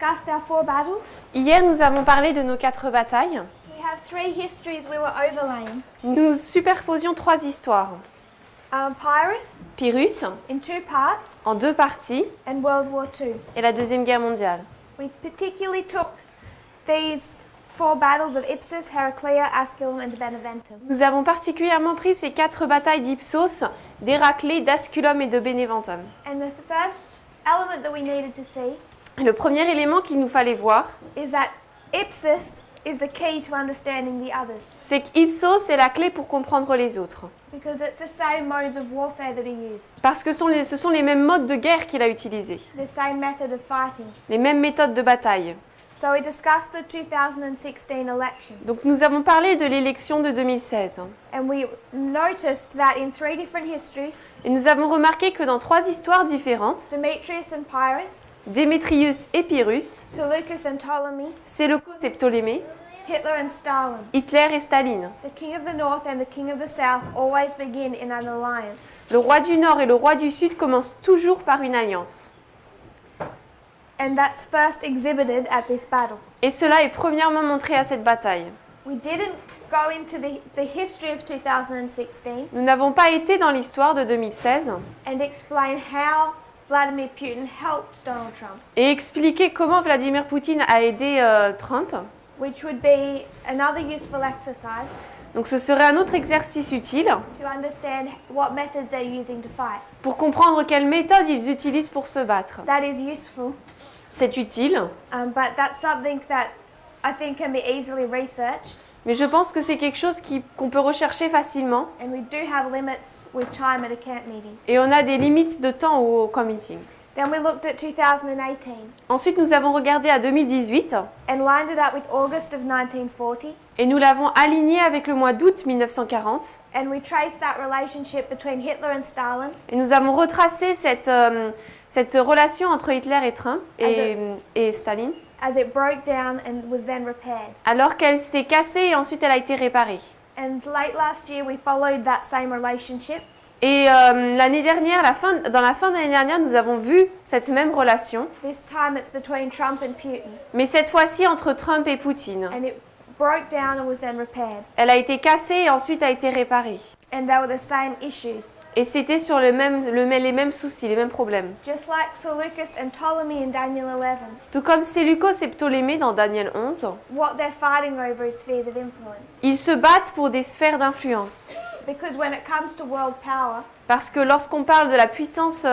discussed our 4 battles. Hier, nous avons parlé de nos 4 batailles. We have 3 histories we were overlaying. Nous superposions 3 histoires. Pyrrhus Pyrrhus, in 2 parts en 2 parties, and World War II. et la Deuxième Guerre mondiale. We particularly took these 4 battles of Ipsus, Heraclea, Asculum and Beneventum. Nous avons particulièrement pris ces 4 batailles d'Ipsos, d'Héraclée, d'Asculum et de Beneventum. And the first element that we needed to see Et le premier élément qu'il nous fallait voir, is that Ipsus is the key to understanding the others, c'est qu'Ipsos est la clé pour comprendre les autres. because it's the same modes of warfare that are used, Parce que ce sont les mêmes modes de guerre qu'il a utilisés, the same method of fighting. les mêmes méthodes de bataille. So we discussed the 2016 election, Donc nous avons parlé de l'élection de 2016. and we noticed that in 3 different histories, Et nous avons remarqué que dans 3 histoires différentes, Demetrius and Pyrrhus, Démétrius et Pyrrhus, Seleucus and Ptolemy, Séleucos et Ptolémée, Hitler and Stalin, Hitler et Staline. the king of the north and the king of the south always begin in an alliance. Le roi du Nord et le roi du Sud commencent toujours par une alliance. And that's first exhibited at this battle. Et cela est premièrement montré à cette bataille. We didn't go into the history of 2016 Nous n'avons pas été dans l'histoire de 2016 and explain how Vladimir Putin helped Donald Trump, et expliquer comment Vladimir Poutine a aidé Trump. which would be another useful exercise Donc ce serait un autre exercice utile to understand what methods they're using to fight. pour comprendre quelles méthodes ils utilisent pour se battre. That is useful, C'est utile, but that's something that I think can be easily researched, mais je pense que c'est quelque chose qu'on peut rechercher facilement and we do have limits with time at a camp meeting. et on a des limites de temps au camp meeting. Then we looked at 2018 Ensuite, nous avons regardé à 2018 and lined it up with August of 1940, et nous l'avons aligné avec le mois d'août 1940 and we traced that relationship between Hitler and Stalin et nous avons retracé cette relation entre Hitler et Trump et Staline as it broke down and was then repaired. alors qu'elle s'est cassée et ensuite elle a été réparée. And late last year we followed that same relationship Et l'année dernière, dans la fin de l'année dernière, nous avons vu cette même relation, This time it's between Trump and Putin, mais cette fois-ci entre Trump et Poutine. and it broke down and was then repaired. Elle a été cassée et ensuite a été réparée. And they were the same issues. Et c'était sur les mêmes soucis, les mêmes problèmes. Just like Seleucus and Ptolemy in Daniel 11, Tout comme Séleucos et Ptolémée dans Daniel 11, what they're fighting over is spheres of influence. ils se battent pour des sphères d'influence. Because when it comes to world power, Parce que lorsqu'on parle de la puissance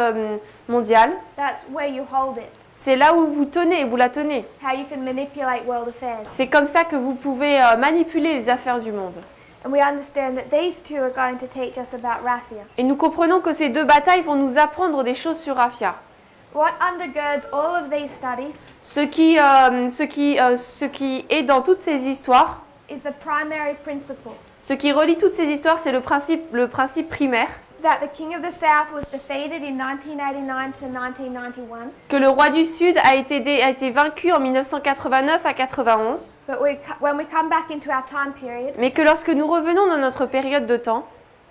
mondiale, that's where you hold it. c'est là où vous la tenez. How you can manipulate world affairs. C'est comme ça que vous pouvez manipuler les affaires du monde. And we understand that these two are going to teach us about Raphia. Et nous comprenons que ces 2 batailles vont nous apprendre des choses sur Raphia. What undergirds all of these studies Ce qui est dans toutes ces histoires, is the primary principle ce qui relie toutes ces histoires, c'est le principe primaire, that the king of the south was defeated in 1989 to 1991, que le roi du Sud a été vaincu en 1989 à 91, but when we come back into our time period, mais que lorsque nous revenons dans notre période de temps,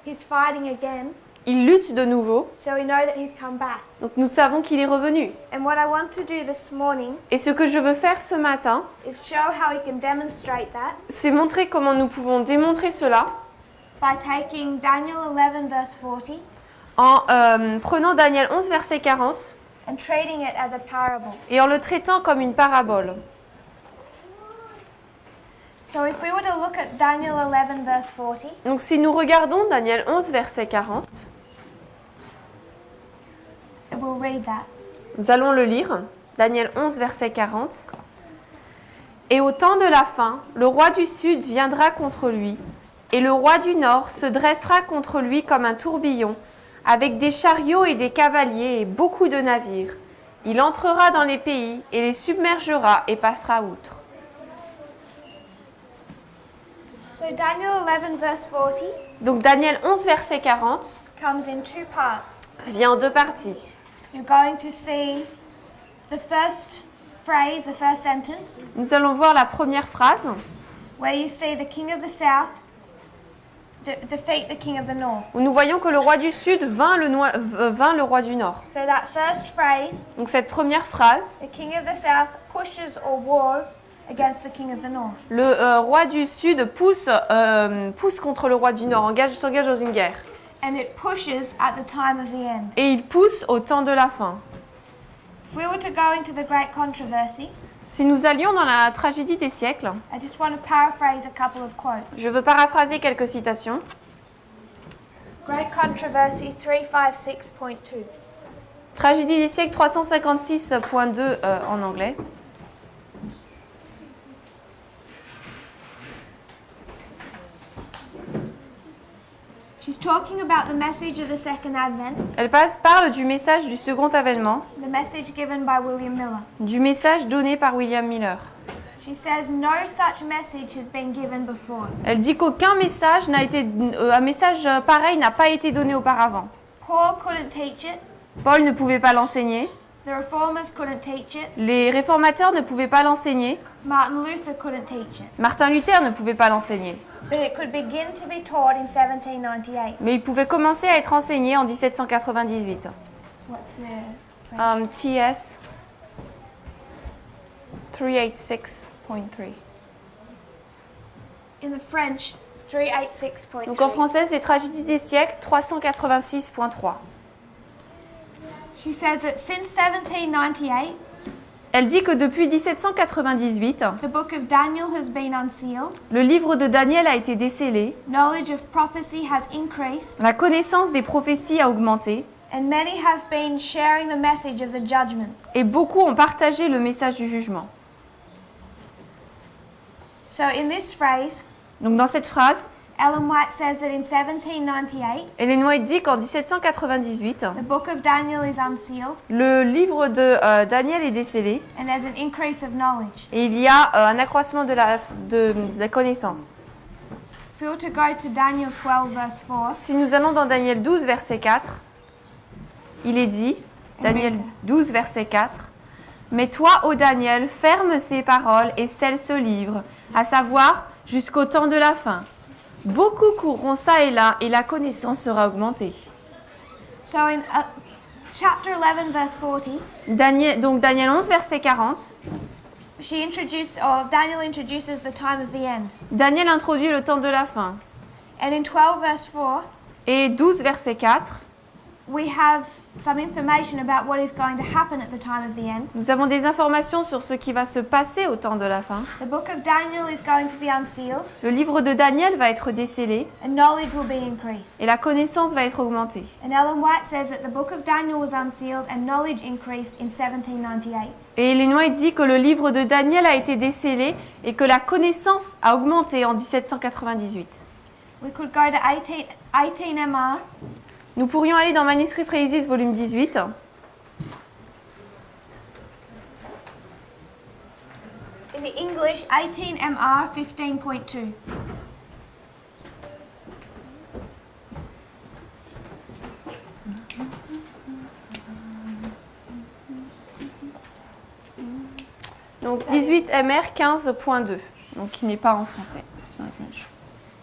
he's fighting again, il lutte de nouveau, so we know that he's come back. donc nous savons qu'il est revenu. And what I want to do this morning Et ce que je veux faire ce matin, is show how we can demonstrate that c'est montrer comment nous pouvons démontrer cela by taking Daniel 11 verse 40 en prenant Daniel 11 verset 40 and treating it as a parable. et en le traitant comme une parabole. So if we were to look at Daniel 11 verse 40, Donc si nous regardons Daniel 11 verset 40, we'll read that. nous allons le lire. Daniel 11 verset 40. Et au temps de la fin, le roi du Sud viendra contre lui, et le roi du Nord se dressera contre lui comme un tourbillon, avec des chariots et des cavaliers et beaucoup de navires. Il entrera dans les pays et les submergera et passera outre. So Daniel 11 verse 40 Donc Daniel 11 verset 40 comes in 2 parts. vient en 2 parties. You're going to see the first phrase, the first sentence, Nous allons voir la première phrase, where you see the king of the south defeat the king of the north. où nous voyons que le roi du sud vainc le roi du nord. So that first phrase, Donc cette première phrase, the king of the south pushes or wars against the king of the north. le roi du sud pousse contre le roi du nord, s'engage dans une guerre. And it pushes at the time of the end. Et il pousse au temps de la fin. If we were to go into the great controversy, Si nous allions dans la tragédie des siècles, I just want to paraphrase a couple of quotes. je veux paraphraser quelques citations. Great Controversy 356.2. Tragédie des siècles 356.2 en anglais. She's talking about the message of the second advent, Elle parle du message du second avènement, the message given by William Miller. du message donné par William Miller. She says no such message has been given before. Elle dit qu'aucun message un message pareil n'a pas été donné auparavant. Paul couldn't teach it, Paul ne pouvait pas l'enseigner, the reformers couldn't teach it, les réformateurs ne pouvaient pas l'enseigner, Martin Luther couldn't teach it. Martin Luther ne pouvait pas l'enseigner. But it could begin to be taught in 1798. Mais il pouvait commencer à être enseigné en 1798. What's the French? TS 386.3. In the French, 386.3. Donc en français, c'est Tragédie des siècles 386.3. She says that since 1798, Elle dit que depuis 1798, the book of Daniel has been unsealed, le livre de Daniel a été décellé, knowledge of prophecy has increased, la connaissance des prophéties a augmenté, and many have been sharing the message of the judgment. et beaucoup ont partagé le message du jugement. So in this phrase, Donc dans cette phrase, Ellen White says that in 1798, Ellen White dit qu'en 1798, the book of Daniel is unsealed, le livre de Daniel est décellé, and there's an increase of knowledge. et il y a un accroissement de la connaissance. If we were to go to Daniel 12, verse 4, Si nous allons dans Daniel 12, verset 4, il est dit, Daniel 12, verset 4, « Mais toi, ô Daniel, ferme ces paroles et scelle ce livre, à savoir jusqu'au temps de la fin. Beaucoup courront ça et là, et la connaissance sera augmentée. so in chapter 11, verse 40, » Donc Daniel 11, verset 40, Daniel introduces the time of the end. Daniel introduit le temps de la fin. And in 12, verse 4, Et 12, verset 4, we have some information about what is going to happen at the time of the end. nous avons des informations sur ce qui va se passer au temps de la fin. The book of Daniel is going to be unsealed, Le livre de Daniel va être décellé, and knowledge will be increased. et la connaissance va être augmentée. And Ellen White says that the book of Daniel was unsealed and knowledge increased in 1798. Et Ellen White dit que le livre de Daniel a été décellé et que la connaissance a augmenté en 1798. We could go to 18 MR, Nous pourrions aller dans Manuscrit Préisis, volume 18. in the English 18 MR 15.2. Donc 18 MR 15.2, donc qui n'est pas en français.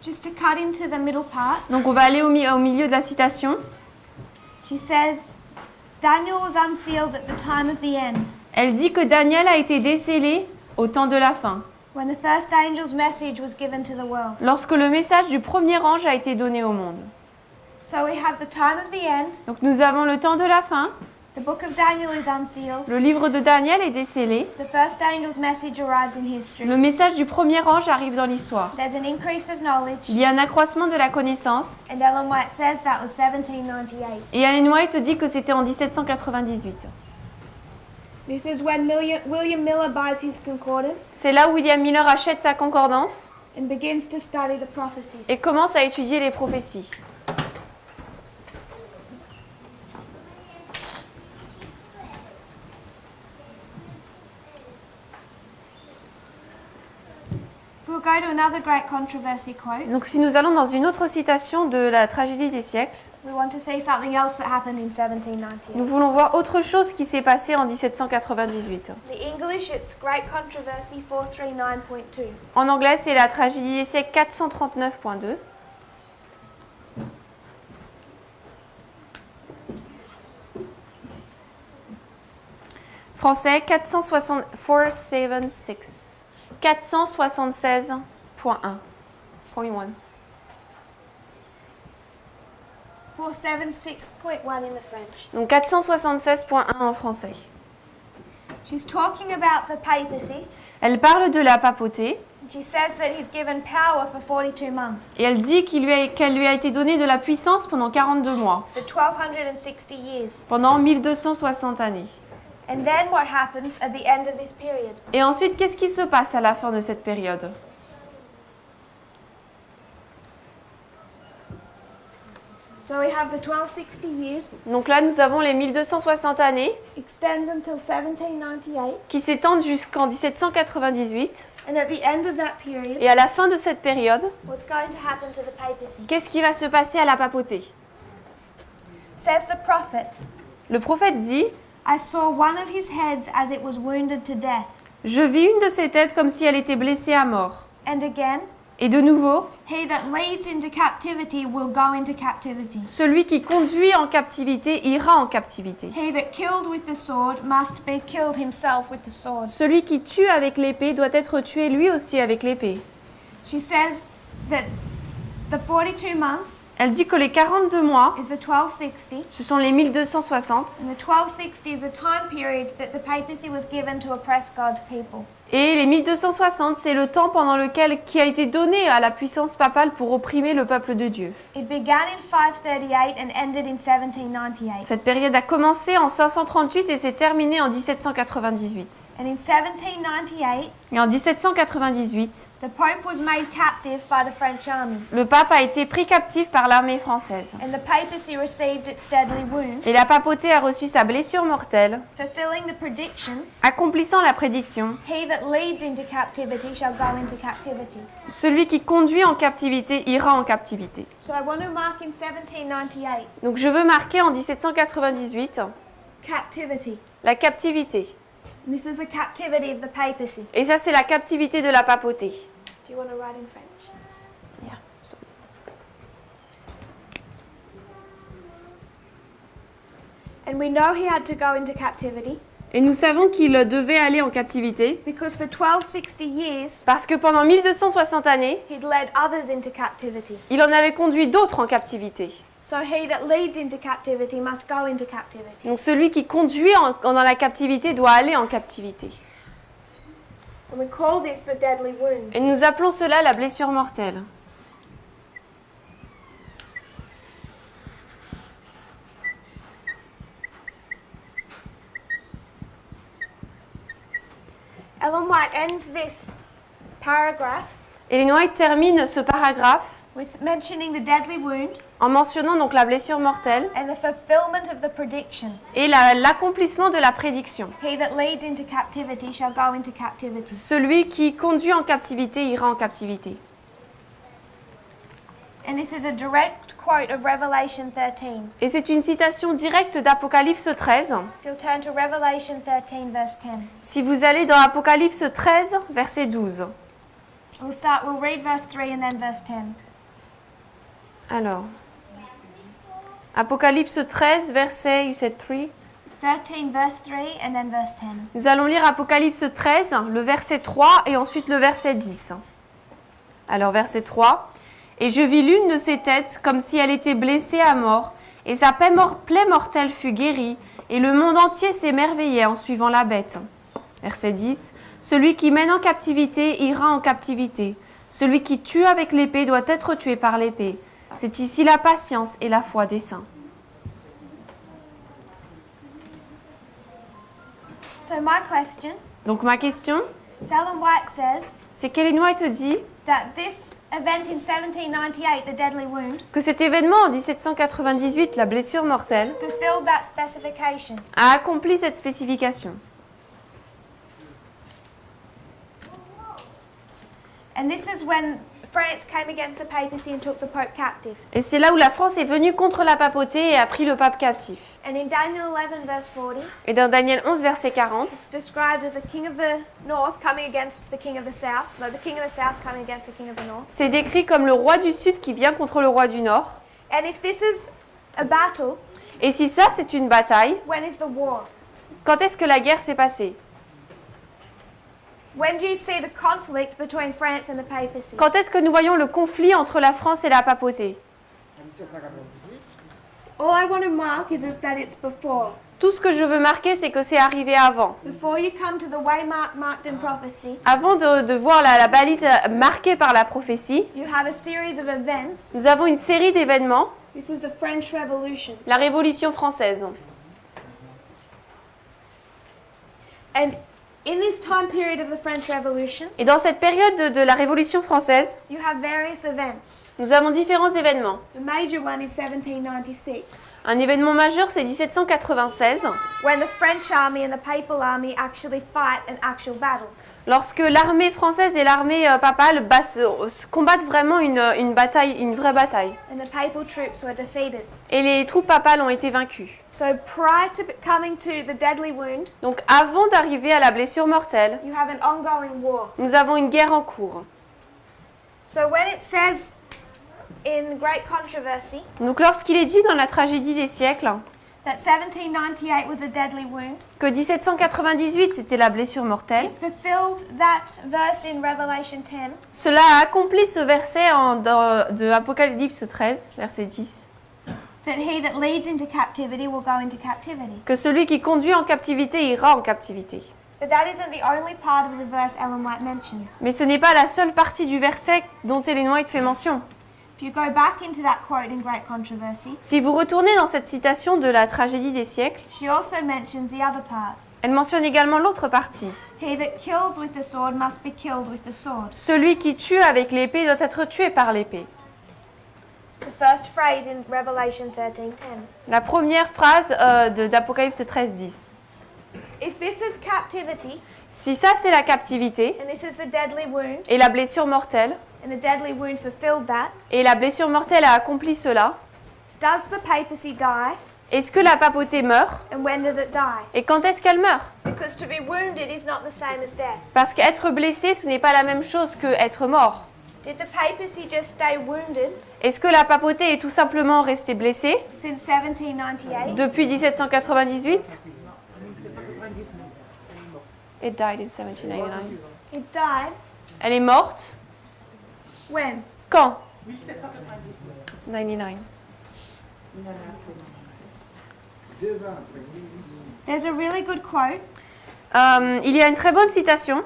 Just to cut into the middle part, Donc on va aller au milieu de la citation. she says, Daniel was unsealed at the time of the end, Elle dit que Daniel a été décellé au temps de la fin, when the first angel's message was given to the world. lorsque le message du premier ange a été donné au monde. So we have the time of the end, Donc nous avons le temps de la fin, the book of Daniel is unsealed, le livre de Daniel est décellé, the first angel's message arrives in history. le message du premier ange arrive dans l'histoire. There's an increase of knowledge, Il y a un accroissement de la connaissance, and Ellen White says that was 1798. et Ellen White dit que c'était en 1798. This is when William Miller buys his concordance C'est là où William Miller achète sa concordance and begins to study the prophecies. et commence à étudier les prophéties. We'll go to another great controversy quote. Donc si nous allons dans une autre citation de la tragédie des siècles, We want to see something else that happened in 1798. nous voulons voir autre chose qui s'est passé en 1798. The English, it's Great Controversy 439.2. En anglais, c'est la tragédie des siècles 439.2. Français 476. 476.1. Point 1. 476.1 in the French. Donc 476.1 en français. She's talking about the papacy. Elle parle de la papauté She says that he's given power for 42 months, et elle dit qu'elle lui a été donnée de la puissance pendant 42 mois, for 1260 years. pendant 1260 années. And then what happens at the end of this period? Et ensuite, qu'est-ce qui se passe à la fin de cette période? So we have the 1260 years, Donc là, nous avons les 1260 années extends until 1798, qui s'étendent jusqu'en 1798. and at the end of that period, Et à la fin de cette période, what's going to happen to the papacy? qu'est-ce qui va se passer à la papauté? Says the prophet, Le prophète dit, I saw one of his heads as it was wounded to death. je vis une de ses têtes comme si elle était blessée à mort. And again, Et de nouveau, he that leads into captivity will go into captivity. celui qui conduit en captivité ira en captivité. He that killed with the sword must be killed himself with the sword. Celui qui tue avec l'épée doit être tué lui aussi avec l'épée. She says that the 42 months Elle dit que les 42 mois, is the 1260, ce sont les 1260, and the 1260 is the time period that the papacy was given to oppress God's people. et les 1260, c'est le temps pendant lequel qui a été donné à la puissance papale pour opprimer le peuple de Dieu. It began in 538 and ended in 1798. Cette période a commencé en 538 et s'est terminée en 1798. And in 1798, Et en 1798, the Pope was made captive by the French army, le pape a été pris captif par l'armée française. and the papacy received its deadly wound, Et la papauté a reçu sa blessure mortelle, fulfilling the prediction, accomplissant la prédiction, he that leads into captivity shall go into captivity. celui qui conduit en captivité ira en captivité. So I want to mark in 1798, Donc je veux marquer en 1798 captivity. la captivité. And this is the captivity of the papacy. Et ça, c'est la captivité de la papauté. Do you want to write in French? Yeah. So- And we know he had to go into captivity Et nous savons qu'il devait aller en captivité because for 1260 years parce que pendant 1260 années, he'd led others into captivity. il en avait conduit d'autres en captivité. So he that leads into captivity must go into captivity. Donc celui qui conduit dans la captivité doit aller en captivité. And we call this the deadly wound. Et nous appelons cela la blessure mortelle. Ellen White ends this paragraph Ellen White termine ce paragraphe with mentioning the deadly wound en mentionnant donc la blessure mortelle and the fulfillment of the prediction. et l'accomplissement de la prédiction. He that leads into captivity shall go into captivity. Celui qui conduit en captivité ira en captivité. And this is a direct quote of Revelation 13. Et c'est une citation directe d'Apocalypse 13. If you'll turn to Revelation 13 verse 10. Si vous allez dans Apocalypse 13, verset 12. We'll read verse 3 and then verse 10. Alors, Apocalypse 13, verset, you said 3. 13 verse 3 and then verse 10. Nous allons lire Apocalypse 13, le verset 3 et ensuite le verset 10. Alors, verset 3. Et je vis l'une de ses têtes comme si elle était blessée à mort, et sa plaie mortelle fut guérie, et le monde entier s'émerveillait en suivant la bête. Verset 10. Celui qui mène en captivité ira en captivité. Celui qui tue avec l'épée doit être tué par l'épée. C'est ici la patience et la foi des saints. So my question, Donc ma question, Ellen White says c'est qu'Ellen White dit that this event in 1798, the deadly wound, que cet événement en 1798, la blessure mortelle, fulfilled that specification. a accompli cette spécification. And this is when France came against the papacy and took the Pope captive. Et c'est là où la France est venue contre la papauté et a pris le pape captif. And in Daniel 11 verse 40, Et dans Daniel 11, verset 40, it's described as the king of the north coming against the king of the south. No, the king of the south coming against the king of the north. c'est décrit comme le roi du sud qui vient contre le roi du nord. And if this is a battle, Et si ça, c'est une bataille, when is the war? Quand est-ce que la guerre s'est passée? When do you see the conflict between France and the papacy? Quand est-ce que nous voyons le conflit entre la France et la papauté? All I want to mark is that it's before. Tout ce que je veux marquer, c'est que c'est arrivé avant. Before you come to the waymark marked in prophecy, Avant de voir la balise marquée par la prophétie, you have a series of events. nous avons une série d'événements, This is the French Revolution. la Révolution française. And in this time period of the French Revolution, Et dans cette période de la Révolution française, you have various events. nous avons différents événements. The major one is 1796, Un événement majeur, c'est 1796, when the French army and the papal army actually fight an actual battle. lorsque l'armée française et l'armée papale se combattent vraiment une bataille, une vraie bataille. And the papal troops were defeated. Et les troupes papales ont été vaincues. So prior to coming to the deadly wound, Donc avant d'arriver à la blessure mortelle, you have an ongoing war. nous avons une guerre en cours. So when it says in Great Controversy Donc lorsqu'il est dit dans la tragédie des siècles that 1798 was the deadly wound, que 1798 c'était la blessure mortelle, it fulfilled that verse in Revelation 10 cela a accompli ce verset de Apocalypse 13, verset 10, that he that leads into captivity will go into captivity. que celui qui conduit en captivité ira en captivité. But that isn't the only part of the verse Ellen White mentions. Mais ce n'est pas la seule partie du verset dont Ellen White fait mention. If you go back into that quote in Great Controversy, Si vous retournez dans cette citation de la tragédie des siècles, she also mentions the other part. elle mentionne également l'autre partie. He that kills with the sword must be killed with the sword. Celui qui tue avec l'épée doit être tué par l'épée. The first phrase in Revelation 13:10. La première phrase d'Apocalypse 13, 10. If this is captivity, Si ça c'est la captivité and this is the deadly wound, et la blessure mortelle, and the deadly wound fulfilled that, et la blessure mortelle a accompli cela, does the papacy die, est-ce que la papauté meurt? and when does it die? Et quand est-ce qu'elle meurt? Because to be wounded is not the same as death. Parce qu'être blessé, ce n'est pas la même chose que être mort. Did the papacy just stay wounded Est-ce que la papauté est tout simplement restée blessée since 1798? depuis 1798? It died in 1799. It died Elle est morte when? quand? 99. There's a really good quote. Il y a une très bonne citation.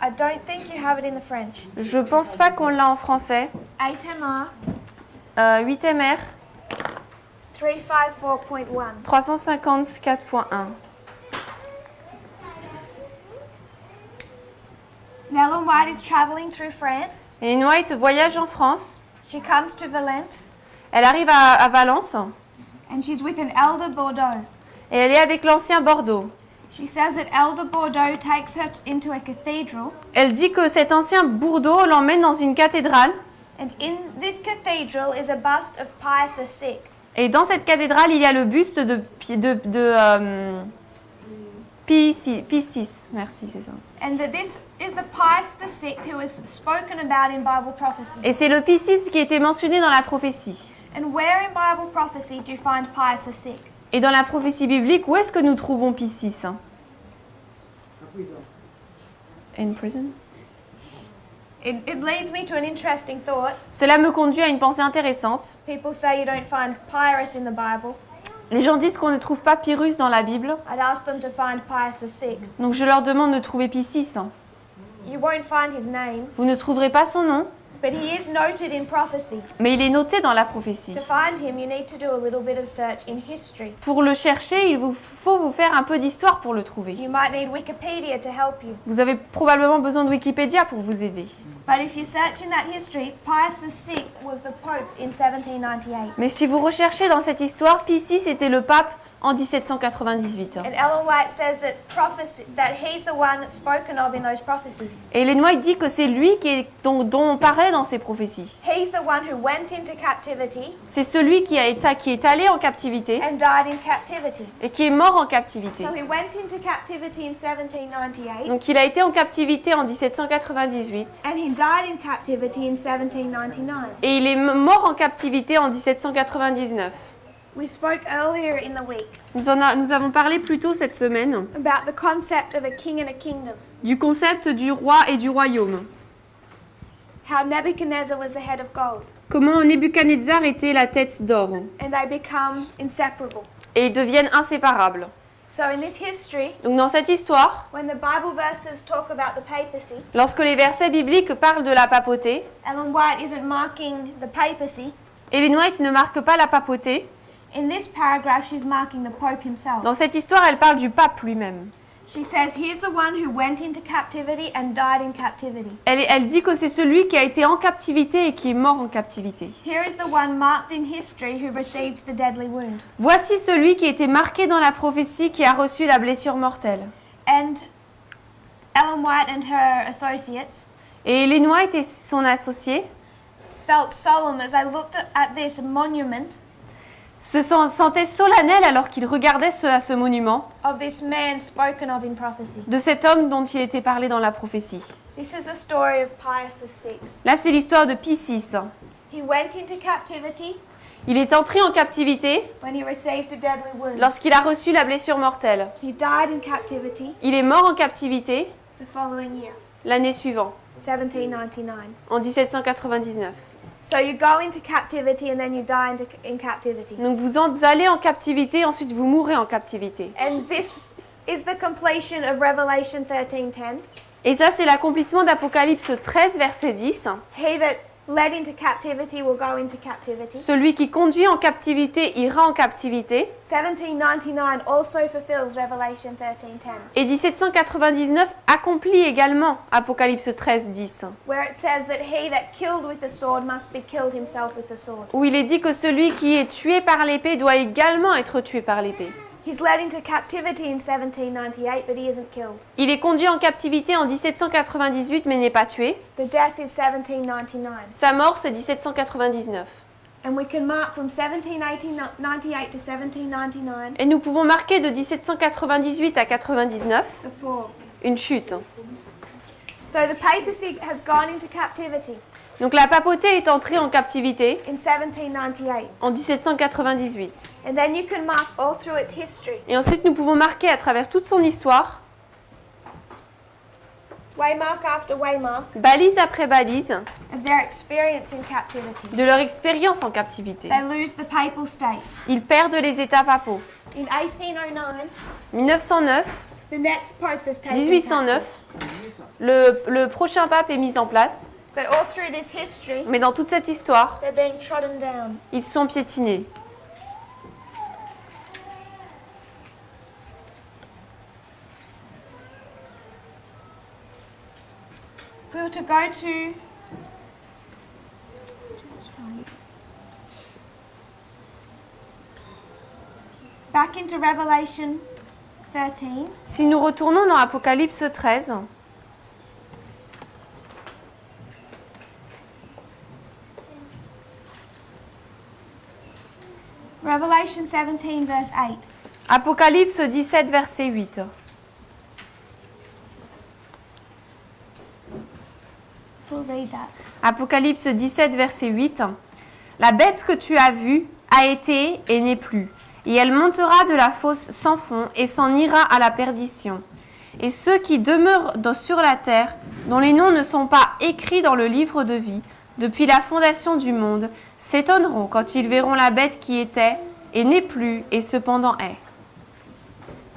I don't think you have it in the French. Je pense pas qu'on l'a en français. 8MR 8MR 354.1. 354.1. Ellen White is traveling through France. Ellen White voyage en France. She comes to Valence Elle arrive à Valence and she's with an elder Bordeaux. et elle est avec l'ancien Bordeaux. She says that Elder Bordeaux takes her into a cathedral, Elle dit que cet ancien Bordeaux l'emmène dans une cathédrale. and in this cathedral is a bust of Pius VI. Et dans cette cathédrale, il y a le buste de Pie VI. Merci, c'est ça. And that this is the Pius VI who is spoken about in Bible prophecy. Et c'est le Pie VI qui était mentionné dans la prophétie. And where in Bible prophecy do you find Pius VI? Et dans la prophétie biblique, où est-ce que nous trouvons Pie VI? In prison. It leads me to an interesting thought. Cela me conduit à une pensée intéressante. People say you don't find Pyrrhus in the Bible. Les gens disent qu'on ne trouve pas Pyrrhus dans la Bible, I'd ask them to find Pius VI. donc je leur demande de trouver Pie VI. You won't find his name, Vous ne trouverez pas son nom, but he is noted in prophecy. mais il est noté dans la prophétie. To find him, you need to do a little bit of search in history. Pour le chercher, il faut vous faire un peu d'histoire pour le trouver. You might need Wikipedia to help you. Vous avez probablement besoin de Wikipédia pour vous aider. But if you search in that history, Pius VI was the Pope in 1798. Mais si vous recherchez dans cette histoire, Pie VI était le pape en 1798. And Ellen White says that he's the one that's spoken of in those prophecies. Et Ellen White dit que c'est lui dont on parlait dans ces prophéties. He's the one who went into captivity C'est celui qui est allé en captivité and died in captivity. et qui est mort en captivité. So he went into captivity in 1798 Donc il a été en captivité en 1798 and he died in captivity in 1799. et il est mort en captivité en 1799. We spoke earlier in the week Nous avons parlé plus tôt cette semaine about the concept of a king and a kingdom. du concept du roi et du royaume. How Nebuchadnezzar was the head of gold, Comment Nebuchadnezzar était la tête d'or. and they become inseparable. Et ils deviennent inséparables. So in this history, Donc dans cette histoire, when the Bible verses talk about the papacy, lorsque les versets bibliques parlent de la papauté, Ellen White isn't marking the papacy. Ellen White ne marque pas la papauté. In this paragraph, she's marking the Pope himself. Dans cette histoire, elle parle du pape lui-même. She says, here's the one who went into captivity and died in captivity. Elle dit que c'est celui qui a été en captivité et qui est mort en captivité. Here is the one marked in history who received the deadly wound. Voici celui qui a été marqué dans la prophétie qui a reçu la blessure mortelle. And Ellen White and her associates Et Ellen White et son associé felt solemn as they looked at this monument se sentaient solennels alors qu'ils regardaient à ce monument of this man spoken of in prophecy. de cet homme dont il était parlé dans la prophétie. This is the story of Pius VI. Là, c'est l'histoire de Pie VI. He went into captivity Il est entré en captivité when he received a deadly wound. lorsqu'il a reçu la blessure mortelle. He died in captivity Il est mort en captivité the following year, l'année suivante, 1799. en 1799. So you go into captivity and then you die in captivity. Donc vous allez en captivité, ensuite vous mourrez en captivité. And this is the completion of Revelation 13:10. Et ça, c'est l'accomplissement d'Apocalypse 13, verset 10. He that led into captivity will go into captivity. Celui qui conduit en captivité ira en captivité. 1799 also fulfills Revelation 13:10, Et 1799 accomplit également Apocalypse 13, 10. where it says that he that killed with the sword must be killed himself with the sword. Où il est dit que celui qui est tué par l'épée doit également être tué par l'épée. He's led into captivity in 1798, but he isn't killed. Il est conduit en captivité en 1798 mais n'est pas tué. The death is 1799. Sa mort, c'est 1799. And we can mark from 1798 to 1799 Et nous pouvons marquer de 1798 à 99 the fall. une chute. So the papacy has gone into captivity Donc la papauté est entrée en captivité in 1798. en 1798. And then you can mark all through its history. Et ensuite, nous pouvons marquer à travers toute son histoire, Waymark after waymark balise après balise, of their experience in captivity. de leur expérience en captivité. They lose the papal states. Ils perdent les États papaux. In 1809, 1909, the next pope is taken 1809, le prochain pape est mis en place. But all through this history, Mais dans toute cette histoire, they're being trodden down. ils sont piétinés. If we were to go to back into Revelation 13, Si nous retournons dans Apocalypse 13, Revelation 17 verse 8. Apocalypse 17, verset 8. We'll read that. Apocalypse 17, verset 8. La bête que tu as vue a été et n'est plus, et elle montera de la fosse sans fond et s'en ira à la perdition. Et ceux qui demeurent sur la terre, dont les noms ne sont pas écrits dans le livre de vie, depuis la fondation du monde, s'étonneront quand ils verront la bête qui était et n'est plus et cependant est.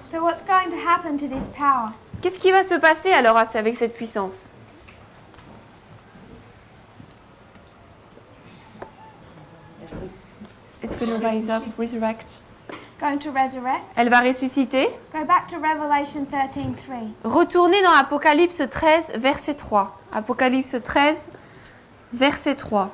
So what's going to happen to this power? Qu'est-ce qui va se passer alors avec cette puissance ? Est-ce que nous rise up, resurrect? Going to resurrect? Elle va ressusciter. Go back to Revelation 13:3. Retournez dans Apocalypse 13, verset 3. Apocalypse 13, verset 3.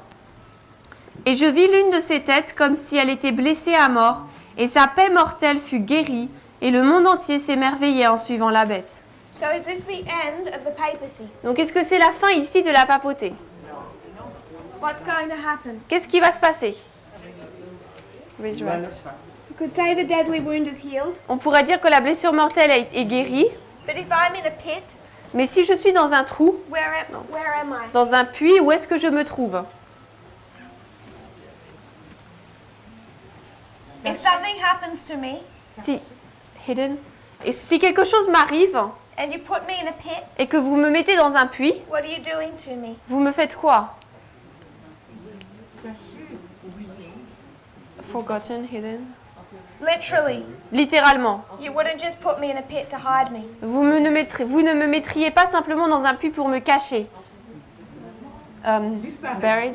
Et je vis l'une de ses têtes comme si elle était blessée à mort, et sa plaie mortelle fut guérie, et le monde entier s'émerveillait en suivant la bête. So is this the end of the papacy? Donc est-ce que c'est la fin ici de la papauté? What's going to happen? Qu'est-ce qui va se passer? Resurrect. You could say the deadly wound is healed, On pourrait dire que la blessure mortelle est guérie, but if I'm in a pit, mais si je suis dans un trou, where am I? dans un puits, où est-ce que je me trouve? If something happens to me Si, hidden. Et si quelque chose m'arrive and you put me in a pit, et que vous me mettez dans un puits, what are you doing to me? vous me faites quoi? Forgotten, hidden. Literally, Littéralement. you wouldn't just put me in a pit to hide me. Vous ne me mettriez pas simplement dans un puits pour me cacher. Buried.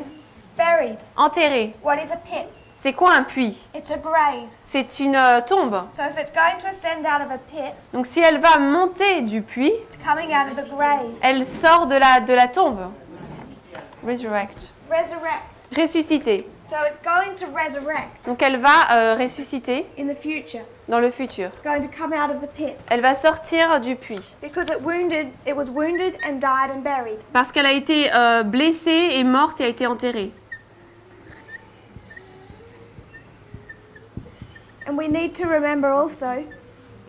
Buried. Enterré. What is a pit? C'est quoi un puits? It's a grave. C'est une tombe. So if it's going to ascend out of a pit, Donc si elle va monter du puits, it's coming out of the grave. elle sort de la tombe. Resurrect. Resurrect. Ressusciter. So it's going to resurrect Donc elle va ressusciter in the future. dans le futur. It's going to come out of the pit. Elle va sortir du puits. Because it was wounded and died and buried. Parce qu'elle a été blessée et morte et a été enterrée. And we need to remember also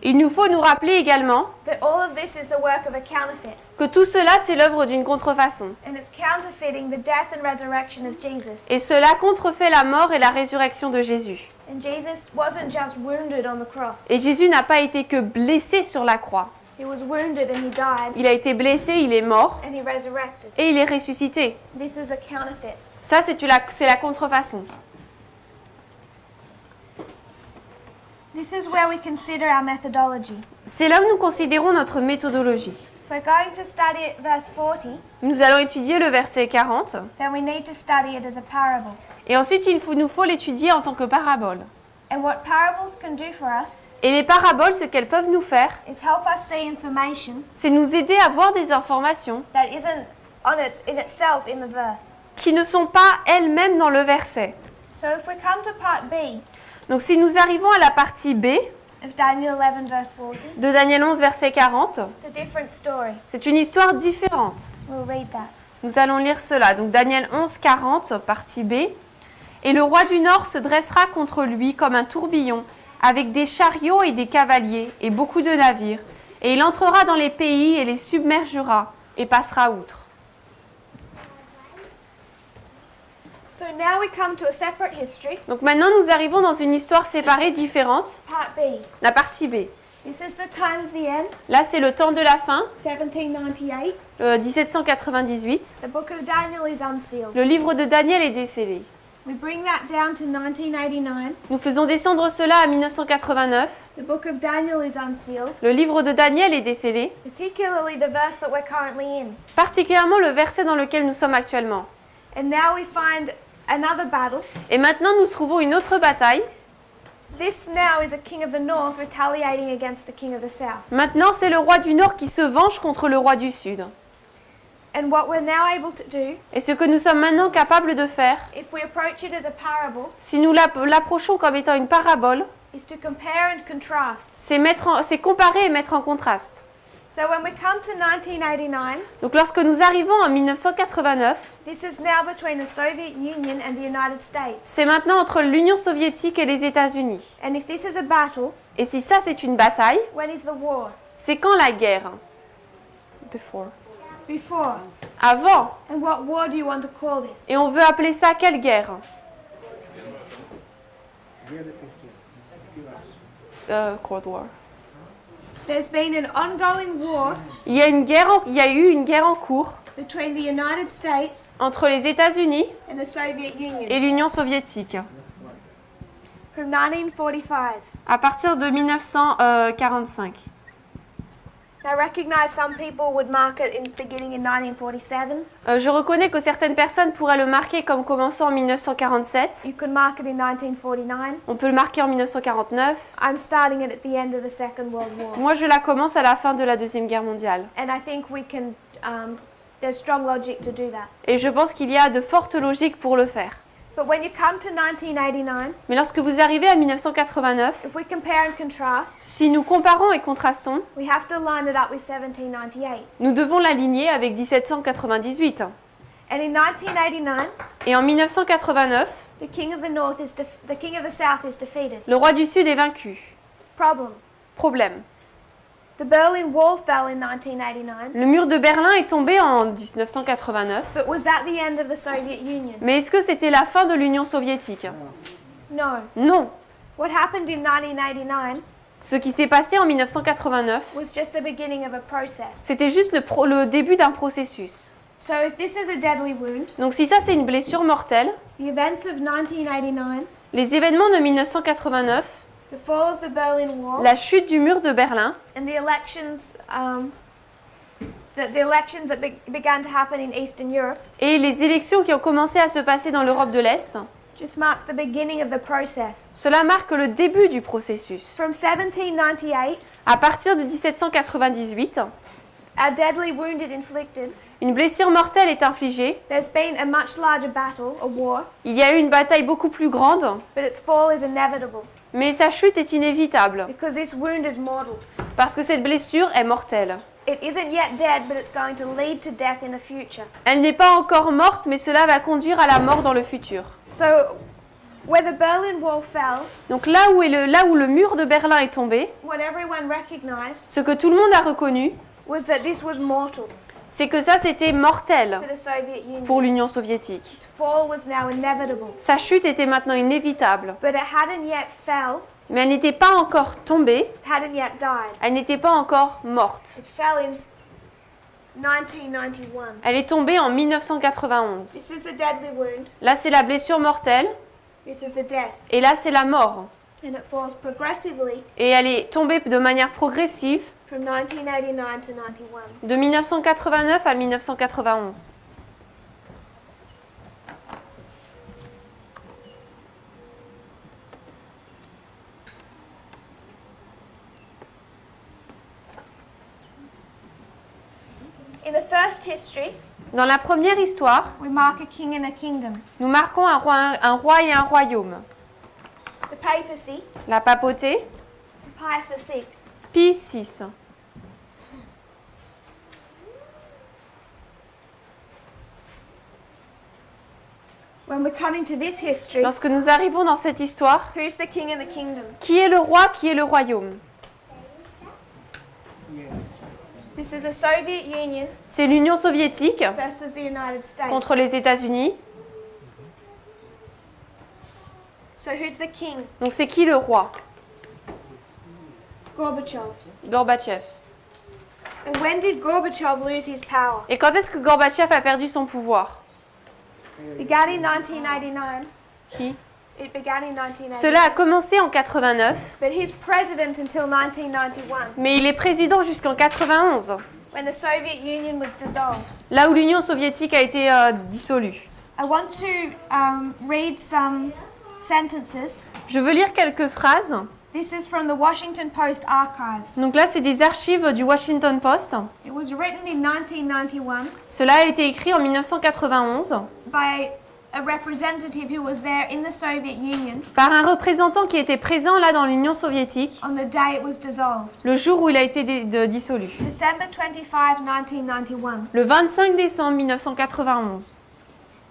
Il nous faut nous rappeler également that all of this is the work of a counterfeit. que tout cela, c'est l'œuvre d'une contrefaçon. And it's counterfeiting the death and resurrection of Jesus. Et cela contrefait la mort et la résurrection de Jésus. And Jesus wasn't just wounded on the cross. Et Jésus n'a pas été que blessé sur la croix. He was wounded and he died Il a été blessé, il est mort and he resurrected. et il est ressuscité. This is a counterfeit. Ça, c'est la contrefaçon. This is where we consider our methodology. C'est là où nous considérons notre méthodologie. If we're going to study it verse 40, Nous allons étudier le verset 40 then we need to study it as a parable. et ensuite nous faut l'étudier en tant que parabole. And what parables can do for us Et les paraboles, ce qu'elles peuvent nous faire, is help us see information c'est nous aider à voir des informations that isn't in itself in the verse. qui ne sont pas elles-mêmes dans le verset. So if we come to part B Donc si nous arrivons à la partie B of Daniel 11 verse 40, de Daniel 11, verset 40, it's a different story. c'est une histoire différente. We'll read that. Nous allons lire cela. Donc Daniel 11, 40, partie B. Et le roi du Nord se dressera contre lui comme un tourbillon, avec des chariots et des cavaliers, et beaucoup de navires. Et il entrera dans les pays et les submergera, et passera outre. So now we come to a separate history, Donc maintenant, nous arrivons dans une histoire séparée, différente, part B. la partie B. This is the time of the end, Là, c'est le temps de la fin, 1798. 1798. The book of Daniel is unsealed. Le livre de Daniel est décellé. We bring that down to 1989. Nous faisons descendre cela à 1989. The book of Daniel is unsealed, Le livre de Daniel est décellé, particularly the verse that we're currently in. particulièrement le verset dans lequel nous sommes actuellement. And now we find another battle. Et maintenant, nous trouvons une autre bataille. This now is the king of the north retaliating against the king of the south. Maintenant, c'est le roi du Nord qui se venge contre le roi du Sud. And what we're now able to do, Et ce que nous sommes maintenant capables de faire, if we approach it as a parable, si nous l'approchons comme étant une parabole, is to compare and contrast. c'est comparer et mettre en contraste. So when we come to 1989, Donc lorsque nous arrivons en 1989, this is now between the Soviet Union and the United States. c'est maintenant entre l'Union soviétique et les États-Unis. And if this is a battle, Et si ça c'est une bataille, when is the war? c'est quand la guerre? Before. Before. Avant. And what war do you want to call this? Et on veut appeler ça quelle guerre? Cold War. There's been an ongoing war Il y a eu une guerre en cours between the United States entre les États-Unis and the Soviet Union et l'Union soviétique from 1945. à partir de 1945. I recognize some people would mark it beginning in 1947. Je reconnais que certaines personnes pourraient le marquer comme commençant en 1947. You could mark it in 1949. On peut le marquer en 1949. I'm starting it at the end of the Second World War. Moi, je la commence à la fin de la Deuxième Guerre mondiale. And I think we can, there's strong logic to do that. Et je pense qu'il y a de fortes logiques pour le faire. But when you come to 1989, Mais lorsque vous arrivez à 1989, if we compare and contrast, si nous comparons et contrastons, we have to line it up with 1798. nous devons l'aligner avec 1798. And in 1989, Et en 1989, the king of the south is defeated. le roi du Sud est vaincu. Problem. Problème. The Berlin Wall fell in 1989. Le mur de Berlin est tombé en 1989. But was that the end of the Soviet Union? Mais est-ce que c'était la fin de l'Union soviétique? No. Non. What happened in 1989 Ce qui s'est passé en 1989, was just the beginning of a process. c'était juste le début d'un processus. So if this is a deadly wound, Donc si ça c'est une blessure mortelle, the events of 1989, les événements de 1989, the fall of the Berlin Wall, la chute du mur de Berlin and the elections, that began to happen in Eastern Europe, et les élections qui ont commencé à se passer dans l'Europe de l'Est, just marked the beginning of the process. cela marque le début du processus. From 1798, À partir de 1798, a deadly wound is inflicted. une blessure mortelle est infligée. There's been a much larger battle, a war, Il y a eu une bataille beaucoup plus grande, but its fall is inevitable mais sa chute est inévitable because this wound is mortal. parce que cette blessure est mortelle. It isn't yet dead, but it's going to lead to death in the future. Elle n'est pas encore morte, mais cela va conduire à la mort dans le futur. So, where the Berlin Wall fell, Donc là où le mur de Berlin est tombé, what everyone recognized ce que tout le monde a reconnu, was that this was mortal c'est que ça c'était mortel for the Soviet Union. pour l'Union soviétique. Its fall was now inevitable, Sa chute était maintenant inévitable, but it hadn't yet fell, mais elle n'était pas encore tombée, it hadn't yet died. elle n'était pas encore morte. It fell in 1991. Elle est tombée en 1991. This is the deadly wound. Là c'est la blessure mortelle, This is the death. et là c'est la mort. And it falls progressively Et elle est tombée de manière progressive from 1989 to 91. de 1989 à 1991. In the first history, Dans la première histoire, we mark a king and a kingdom. nous marquons un roi et un royaume. The papacy, La papauté, Pius VI. Pie VI. When we're coming to this history, Lorsque nous arrivons dans cette histoire, who's the king and the kingdom? qui est le roi, qui est le royaume? This is the Soviet Union C'est l'Union soviétique versus the United States. contre les États-Unis. So who's the king? Donc c'est qui le roi? Gorbachev. Gorbatchev. And when did Gorbachev lose his power? Et quand est-ce que Gorbatchev a perdu son pouvoir? It began in 1989. Qui? It began in 1989. Cela a commencé en 89, But he's president until 1991, mais il est président jusqu'en 91, when the Soviet Union was dissolved. là où l'Union soviétique a été dissolue. I want to read some sentences. Je veux lire quelques phrases. This is from the Washington Post archives. Donc là, c'est des archives du Washington Post. It was written in 1991 Cela a été écrit en 1991 by a representative who was there in the Soviet Union par un représentant qui était présent là dans l'Union soviétique on the day it was dissolved. le jour où il a été dissolu. December 25, 1991. Le 25 décembre 1991.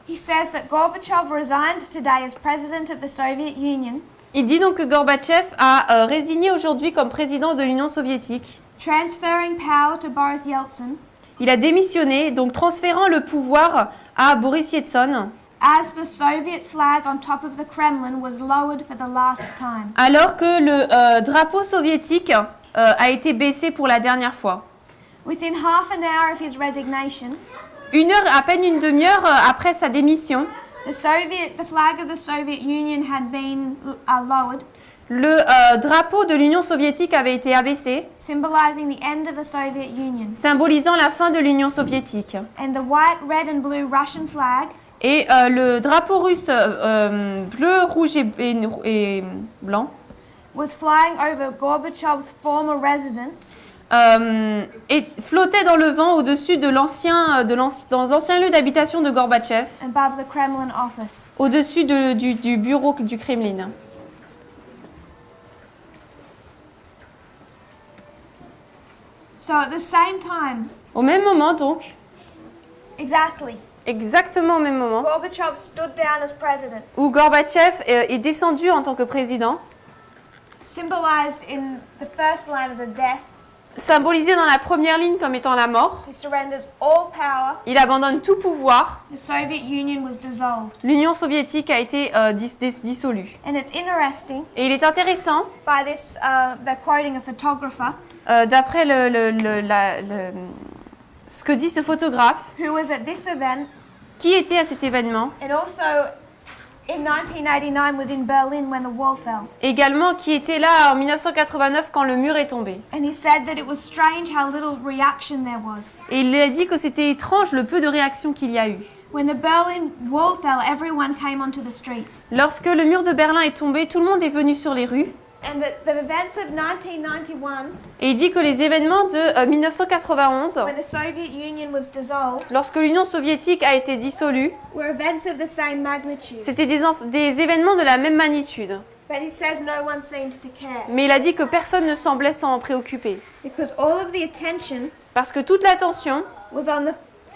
He says that Gorbachev resigned today as president of the Soviet Union, Il dit donc que Gorbatchev a résigné aujourd'hui comme président de l'Union soviétique. transferring power to Boris Yeltsin Il a démissionné, donc transférant le pouvoir à Boris Yeltsin, as the Soviet flag on top of the Kremlin was lowered for the last time. alors que le drapeau soviétique a été baissé pour la dernière fois. Within half an hour of his resignation, À peine une demi-heure après sa démission, the flag of the Soviet Union had been lowered, le drapeau de l'Union soviétique avait été abaissé, symbolizing the end of the Soviet Union. symbolisant la fin de l'Union soviétique. And the white, red and blue Russian flag Et le drapeau russe bleu, rouge et blanc was flying over Gorbachev's former residence et flottait dans le vent au-dessus de dans l'ancien lieu d'habitation de Gorbatchev, above the Kremlin office. au-dessus du bureau du Kremlin. So at the same time, Au même moment donc, exactement au même moment, Gorbachev stood down as president, où Gorbatchev est descendu en tant que président, symbolized in the first line as a death, symbolisé dans la première ligne comme étant la mort. He surrenders all power. Il abandonne tout pouvoir. The Soviet Union was dissolved. L'Union soviétique a été dissolue. And it's interesting, Et il est intéressant, by this, they're quoting a photographer d'après ce que dit ce photographe, who was at this event qui était à cet événement, and also in 1989 was in Berlin when the wall fell. également qui était là en 1989 quand le mur est tombé. And he said that it was strange how little reaction there was. Et il a dit que c'était étrange le peu de réaction qu'il y a eu. When the Berlin Wall fell, everyone came onto the streets. Lorsque le mur de Berlin est tombé, tout le monde est venu sur les rues. And the events of 1991, Et il dit que les événements de 1991, when the Soviet Union was dissolved, lorsque l'Union soviétique a été dissolue, were events of the same magnitude. c'était des événements de la même magnitude. But he says no one seemed to care. Mais il a dit que personne ne semblait s'en préoccuper. Because all of the attention Parce que toute l'attention was on the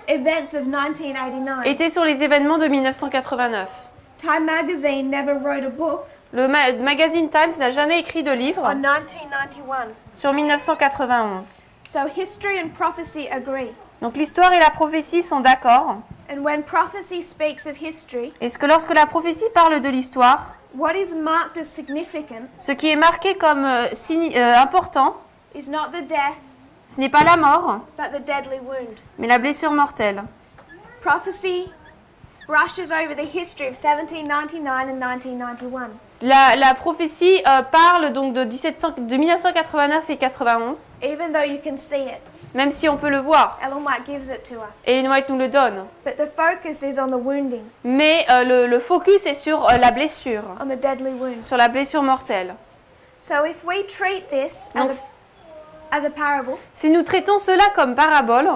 events of 1989. était sur les événements de 1989. Time magazine never wrote a book Le magazine Times n'a jamais écrit de livre on 1991. sur 1991. So history and prophecy agree. Donc l'histoire et la prophétie sont d'accord. And when prophecy speaks of history, Est-ce que lorsque la prophétie parle de l'histoire, what is marked as significant ce qui est marqué comme important, is not the death, ce n'est pas la mort, but the deadly wound. mais la blessure mortelle. Prophecy brushes over the history of 1799 and 1991. La prophétie parle donc de 1989 et 91, Even though you can see it, même si on peut le voir. Ellen White gives it to us. Et White nous le donne. But the focus is on the wounding, Mais le focus est sur la blessure, on the deadly wound. sur la blessure mortelle. So if we treat this Donc, as a parable, si nous traitons cela comme parabole,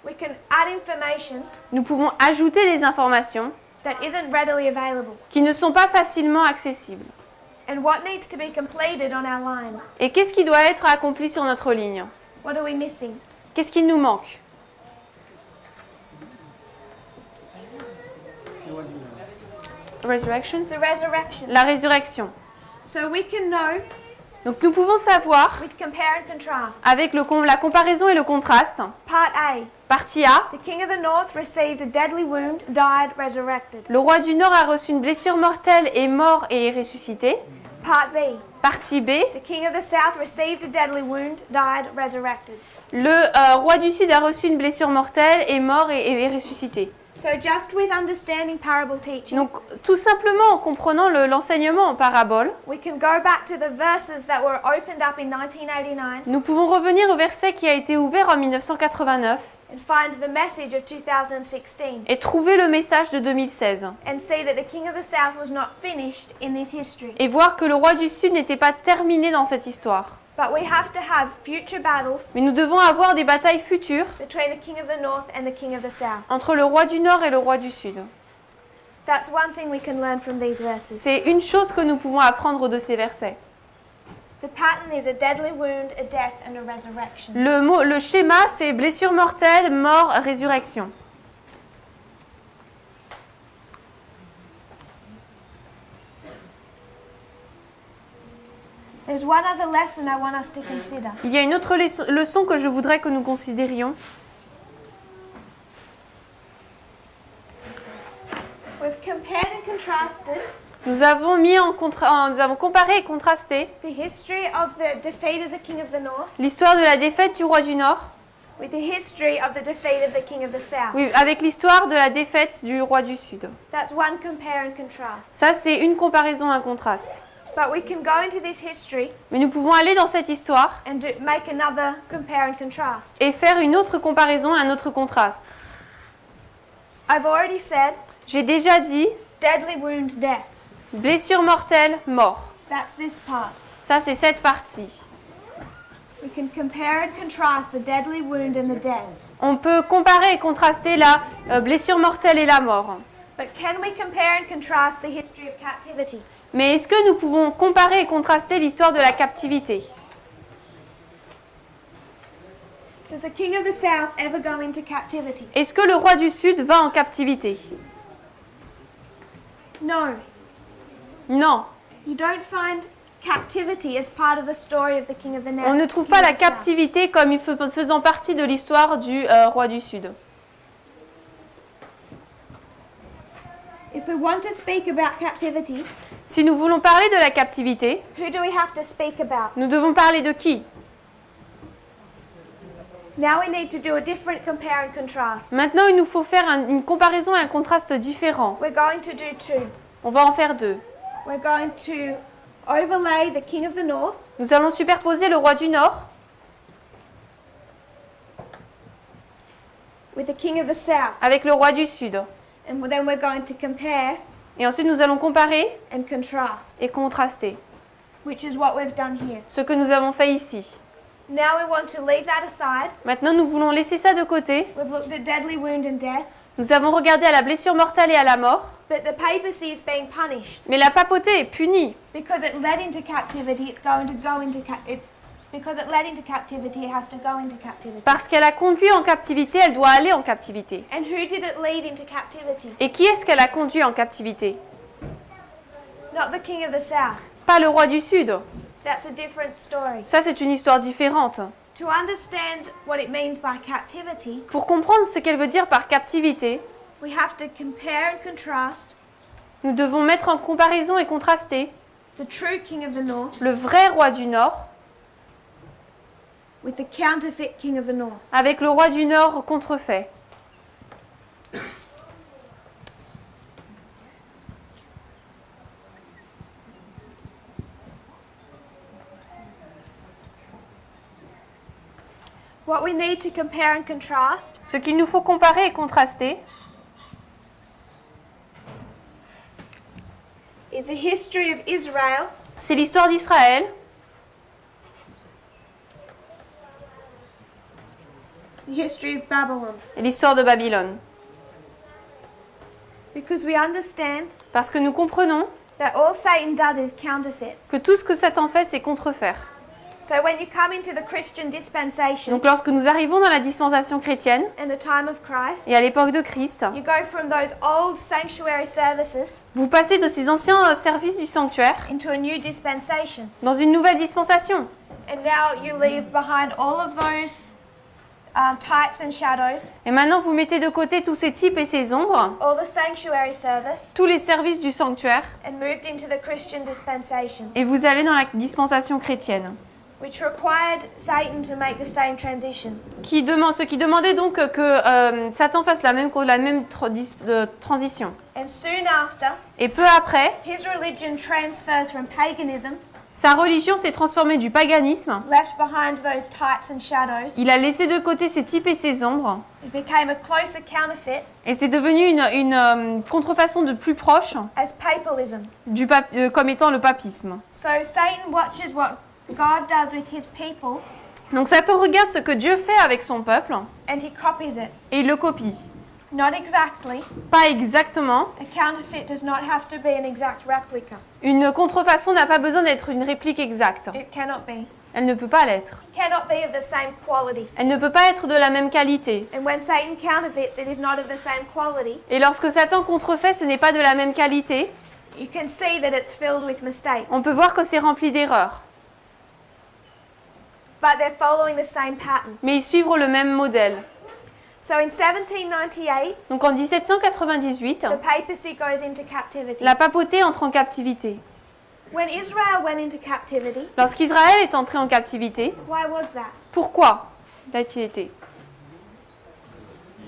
we can add information nous pouvons ajouter des informations that isn't readily available. qui ne sont pas facilement accessibles. And what needs to be completed on our line? Et qu'est-ce qui doit être accompli sur notre ligne? What are we missing? Qu'est-ce qu'il nous manque? Resurrection? The resurrection. La résurrection. So we can know Donc nous pouvons savoir, with compare and contrast. avec la comparaison et le contraste, Part A. partie A, The king of the north received a deadly wound, died, resurrected. le roi du Nord a reçu une blessure mortelle, est mort et est ressuscité. Part B. Partie B, The king of the south received a deadly wound, died, resurrected. le roi du Sud a reçu une blessure mortelle, est mort et est ressuscité. So just with understanding parable teaching, Donc tout simplement en comprenant l'enseignement en parabole, we can go back to the verses that were opened up in 1989 nous pouvons revenir au verset qui a été ouvert en 1989 and find the message of 2016 et trouver le message de 2016 and see that the king of the south was not finished in this history. et voir que le roi du Sud n'était pas terminé dans cette histoire. But we have to have future battles Mais nous devons avoir des batailles futures between the king of the north and the king of the south. entre le roi du Nord et le roi du Sud. That's one thing we can learn from these verses. C'est une chose que nous pouvons apprendre de ces versets. The pattern is a deadly wound, a death, and a resurrection. Le schéma, c'est blessure mortelle, mort, résurrection. There's one other lesson I want us to consider. Il y a une autre leçon que je voudrais que nous considérions. We've compared and contrasted Nous avons nous avons comparé et contrasté the history of the defeat of the king of the north l'histoire de la défaite du roi du Nord, with the history of the defeat of the king of the south. oui, avec l'histoire de la défaite du roi du Sud. That's one compare and contrast. Ça, c'est une comparaison, un contraste. But we can go into this history Mais nous pouvons aller dans cette histoire and make another compare and contrast. et faire une autre comparaison, un autre contraste. I've already said J'ai déjà dit deadly wound, death. blessure mortelle, mort. That's this part. Ça, c'est cette partie. We can compare and contrast the deadly wound and the death. On peut comparer et contraster la blessure mortelle et la mort. But can we compare and contrast the history of captivity? Mais est-ce que nous pouvons comparer et contraster l'histoire de la captivité? Does the king of the south ever go into captivity? Est-ce que le roi du Sud va en captivité? No. Non. You don't find captivity as part of the story of the king of the north. On ne trouve pas la captivité comme faisant partie de l'histoire du roi du Sud. If we want to speak about captivity, Si nous voulons parler de la captivité, who do we have to speak about? nous devons parler de qui? Now we need to do a different compare and contrast. Maintenant, il nous faut faire une comparaison et un contraste différent. We're going to do two. On va en faire deux. We're going to overlay the king of the north Nous allons superposer le roi du Nord with the king of the south. avec le roi du Sud. And then we're going to compare Et ensuite, nous allons comparer and contrast, et contraster which is what we've done here. ce que nous avons fait ici. Now we want to leave that aside. Maintenant, nous voulons laisser ça de côté. We've looked at deadly wound and death, Nous avons regardé à la blessure mortelle et à la mort, but the papacy is being punished mais la papauté est punie. because it led into captivity. It has to go into captivity. Parce qu'elle a conduit en captivité, elle doit aller en captivité. And who did it lead into captivity? Et qui est-ce qu'elle a conduit en captivité? Not the king of the south. Pas le roi du Sud. That's a different story. Ça, c'est une histoire différente. To understand what it means by captivity, Pour comprendre ce qu'elle veut dire par captivité, we have to compare and contrast nous devons mettre en comparaison et contraster the true king of the north le vrai roi du Nord with the counterfeit king of the north. avec le roi du Nord contrefait. What we need to compare and contrast Ce qu'il nous faut comparer et contraster, is the history of Israel c'est l'histoire d'Israël, the history of Babylon. et l'histoire de Babylone. Because we understand Parce que nous comprenons that all Satan does is counterfeit. que tout ce que Satan fait, c'est contrefaire. So when you come into the Christian dispensation Donc lorsque nous arrivons dans la dispensation chrétienne, in the time of Christ, et à l'époque de Christ, you go from those old sanctuary services vous passez de ces anciens services du sanctuaire into a new dispensation. dans une nouvelle dispensation. And now you leave behind all of those types and shadows, Et maintenant, vous mettez de côté tous ces types et ces ombres, all the sanctuary service, tous les services du sanctuaire, and moved into the Christian dispensation, et vous allez dans la dispensation chrétienne. which required Satan to make the same transition. Ce qui demandait donc que Satan fasse la même transition. And soon after, Et peu après, his religion transfers from paganism, sa religion s'est transformée du paganisme. left behind those types and shadows. Il a laissé de côté ces types et ces ombres, It became a closer counterfeit et c'est devenu une contrefaçon de plus proche as papalism. comme étant le papisme. So Satan watches what God does with his people Donc Satan regarde ce que Dieu fait avec son peuple, and he copies it. et il le copie. Not exactly. Pas exactement. A counterfeit does not have to be an exact replica. Une contrefaçon n'a pas besoin d'être une réplique exacte. It cannot be. Elle ne peut pas l'être. It cannot be of the same quality. Elle ne peut pas être de la même qualité. And when Satan counterfeits, it is not of the same quality. Et lorsque Satan contrefait, ce n'est pas de la même qualité. You can see that it's filled with mistakes. On peut voir que c'est rempli d'erreurs. But they're following the same pattern. Mais ils suivent le même modèle. So in 1798, Donc en 1798, the papacy goes into captivity. la papauté entre en captivité. When Israel went into captivity, Lorsqu'Israël est entré en captivité, why was that? pourquoi l'a-t-il été?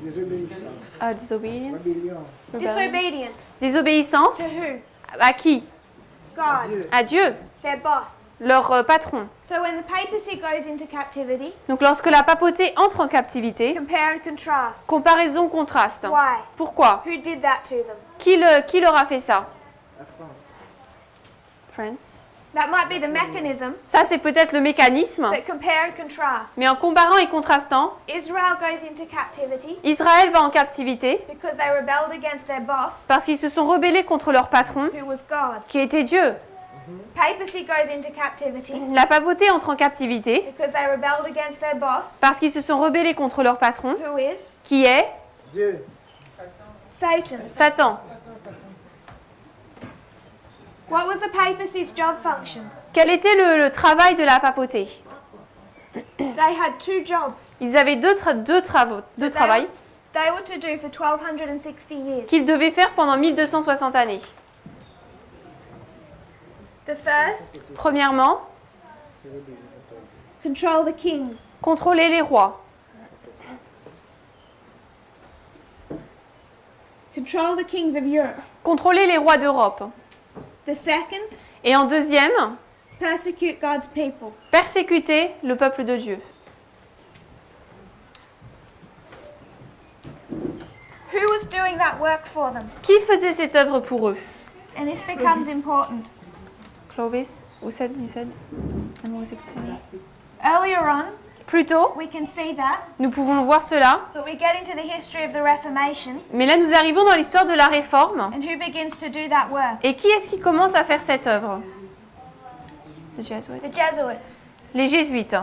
Désobéissance. Disobedience. Rébellion. Disobedience. Désobéissance To who? à qui? God. Dieu. À Dieu, Their boss. leur patron. So when the papacy goes into captivity, Donc lorsque la papauté entre en captivité, compare and contrast. comparaison contraste. Why? Pourquoi? Who did that to them? Qui leur a fait ça? La France. France. That might be the mechanism, Ça, c'est peut-être le mécanisme, but compare and contrast. mais en comparant et contrastant, Israel goes into captivity Israël va en captivité because they rebelled against their boss, parce qu'ils se sont rebellés contre leur patron, who was God. qui était Dieu. Papacy goes into captivity La papauté entre en captivité because they rebelled against their boss, parce qu'ils se sont rebellés contre leur patron, who is qui est Dieu. Satan. Satan. What was the papacy's job function? Quel était le travail de la papauté? They had 2 jobs Ils avaient deux travails they were to do for 1260 years. qu'ils devaient faire pendant 1260 années. The first, Premièrement, control the kings. contrôler les rois. Control the kings of Europe. Contrôler les rois d'Europe. The second, Et en deuxième, persecute God's people. persécuter le peuple de Dieu. Who was doing that work for them? Qui faisait cette œuvre pour eux? And this becomes important. Clovis, you said? And was it- Earlier on, Plus tôt, we can see that, nous pouvons voir cela, but we get into the history of the Reformation, mais là nous arrivons dans l'histoire de la Réforme. and who begins to do that work? Et qui est-ce qui commence à faire cette œuvre? The Jesuits. Les Jésuites.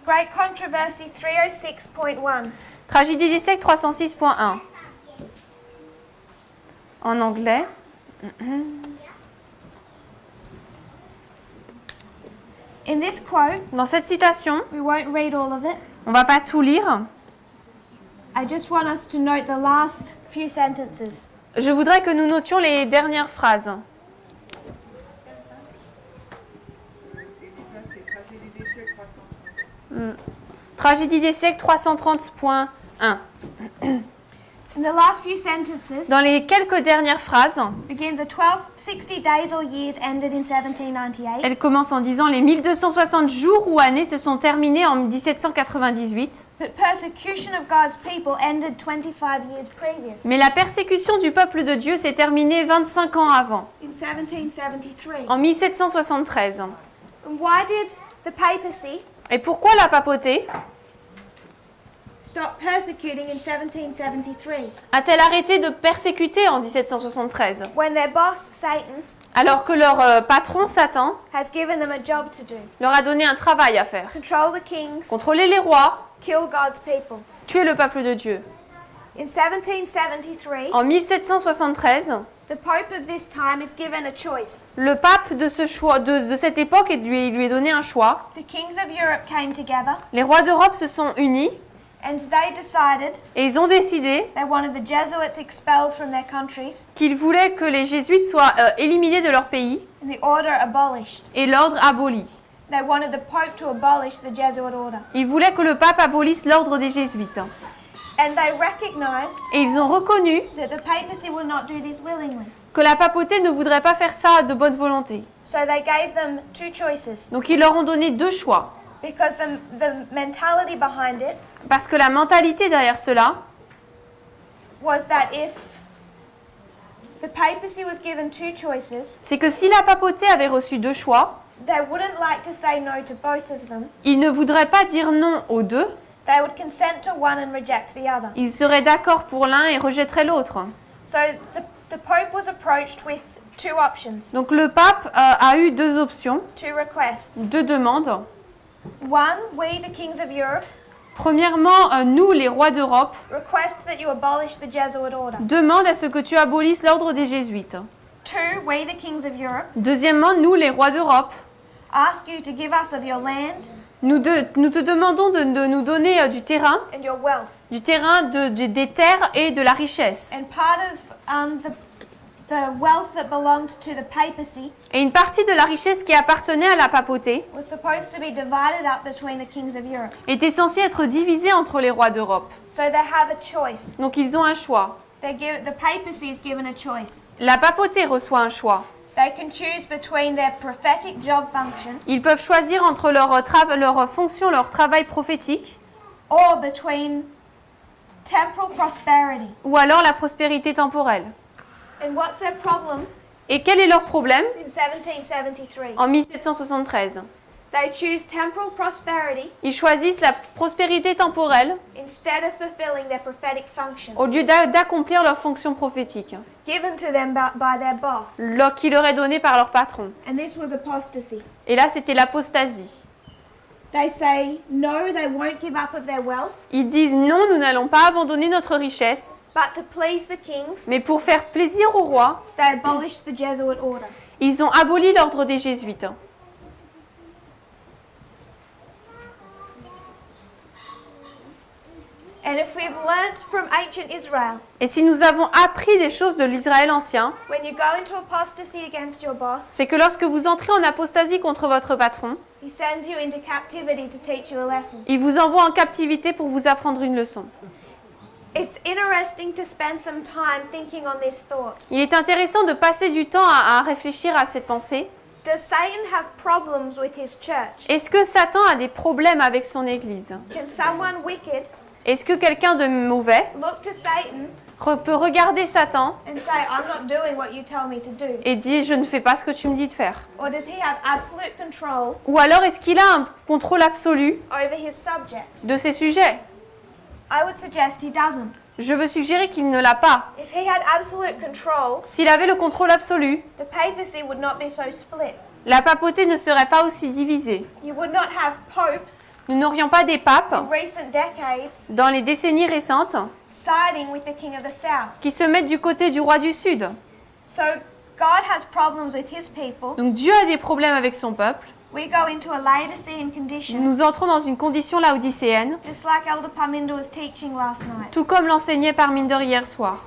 Great Controversy 306.1. Tragédie des siècles 306.1. En anglais. In this quote, Dans cette citation, we won't read all of it. on va pas tout lire. I just want us to note the last few sentences. Je voudrais que nous notions les dernières phrases. C'est tragédie des siècles 300. Tragédie des siècles 330.1. In the last few sentences, Dans les quelques dernières phrases, begins the 1260 days or years ended in 1798. elle commence en disant les 1260 jours ou années se sont terminés en 1798, But persecution of God's people ended 25 years previous, mais la persécution du peuple de Dieu s'est terminée 25 ans avant, in 1773. en 1773. And why did the papacy Et pourquoi la papauté stop persecuting in 1773 a-t-elle arrêté de persécuter en 1773, when their boss, Satan, alors que leur patron Satan has given them a job to do? leur a donné un travail à faire? Control the kings, Contrôler les rois, kill God's people. tuer le peuple de Dieu. In 1773, En 1773, the Pope of this time is given a choice. le pape de cette époque lui est donné un choix. The kings of Europe came together Les rois d'Europe se sont unis and they decided et ils ont décidé they wanted the Jesuits expelled from their countries qu'ils voulaient que les jésuites soient éliminés de leur pays and the order abolished. et l'ordre aboli. They wanted the Pope to abolish the Jesuit order. Ils voulaient que le pape abolisse l'ordre des jésuites. And they recognized Et ils ont reconnu that the papacy would not do this willingly. que la papauté ne voudrait pas faire ça de bonne volonté. So they gave them 2 choices Donc ils leur ont donné 2 choix. because the mentality behind it Parce que la mentalité derrière cela, was that if the papacy was given 2 choices, c'est que si la papauté avait reçu 2 choix, they wouldn't like to say no to both of them. ils ne voudraient pas dire non aux 2, They would consent to one and reject the other. ils seraient d'accord pour l'un et rejetteraient l'autre. So the Pope was approached with 2 options, Donc le pape a eu 2 options, 2 requests. 2 demandes. One, we, the kings of Europe, Premièrement, nous, les rois d'Europe, request that you abolish the Jesuit order. demandent à ce que tu abolisses l'ordre des jésuites. 2, we, the kings of Europe, Deuxièmement, nous, les rois d'Europe, ask you to give us of your land nous te demandons de nous donner du terrain, and your wealth. des terres et de la richesse. And part of the wealth that belonged to the papacy Et une partie de la richesse qui appartenait à la papauté was supposed to be divided up between the kings of Europe. était censée être divisée entre les rois d'Europe. So they have a choice. Donc ils ont un choix. The papacy is given a choice. La papauté reçoit un choix. They can choose between their prophetic job function Ils peuvent choisir entre leur fonction, leur travail prophétique, or between temporal prosperity. ou alors la prospérité temporelle. And what's their problem Et quel est leur problème in 1773? en 1773? They choose temporal prosperity Ils choisissent la prospérité temporelle instead of fulfilling their prophetic function au lieu d'accomplir leur fonction prophétique, given to them by their boss. qui leur est donnée par leur patron. And this was apostasy. Et là, c'était l'apostasie. They say no, they won't give up of their wealth, Ils disent non, nous n'allons pas abandonner notre richesse, but to please the kings, mais pour faire plaisir au roi, they abolished the Jesuit order. ils ont aboli l'ordre des jésuites. And if we've learnt from ancient Israel, Et si nous avons appris des choses de l'Israël ancien, when you go into apostasy against your boss, c'est que lorsque vous entrez en apostasie contre votre patron, he sends you into captivity to teach you a lesson. il vous envoie en captivité pour vous apprendre une leçon. It's interesting to spend some time thinking on this thought. Il est intéressant de passer du temps à réfléchir à cette pensée. Does Satan have problems with his church? Est-ce que Satan a des problèmes avec son Église? Can someone wicked Est-ce que quelqu'un de mauvais look to Satan peut regarder Satan and say, I'm not doing what you tell me to do? et dire « je ne fais pas ce que tu me dis de faire » Or does he have absolute control Ou alors est-ce qu'il a un contrôle absolu over his subjects? de ses sujets? I would suggest he doesn't. Je veux suggérer qu'il ne l'a pas. If he had absolute control, S'il avait le contrôle absolu, the papacy would not be so split. la papauté ne serait pas aussi divisée. You would not have popes Nous n'aurions pas des papes in recent decades dans les décennies récentes siding with the king of the south. qui se mettent du côté du roi du Sud. So God has problems with his people. Donc Dieu a des problèmes avec son peuple. We go into a Laodicean condition, Nous entrons dans une condition laodicéenne, just like Elder Parminder was teaching last night. tout comme l'enseignait Parminder hier soir.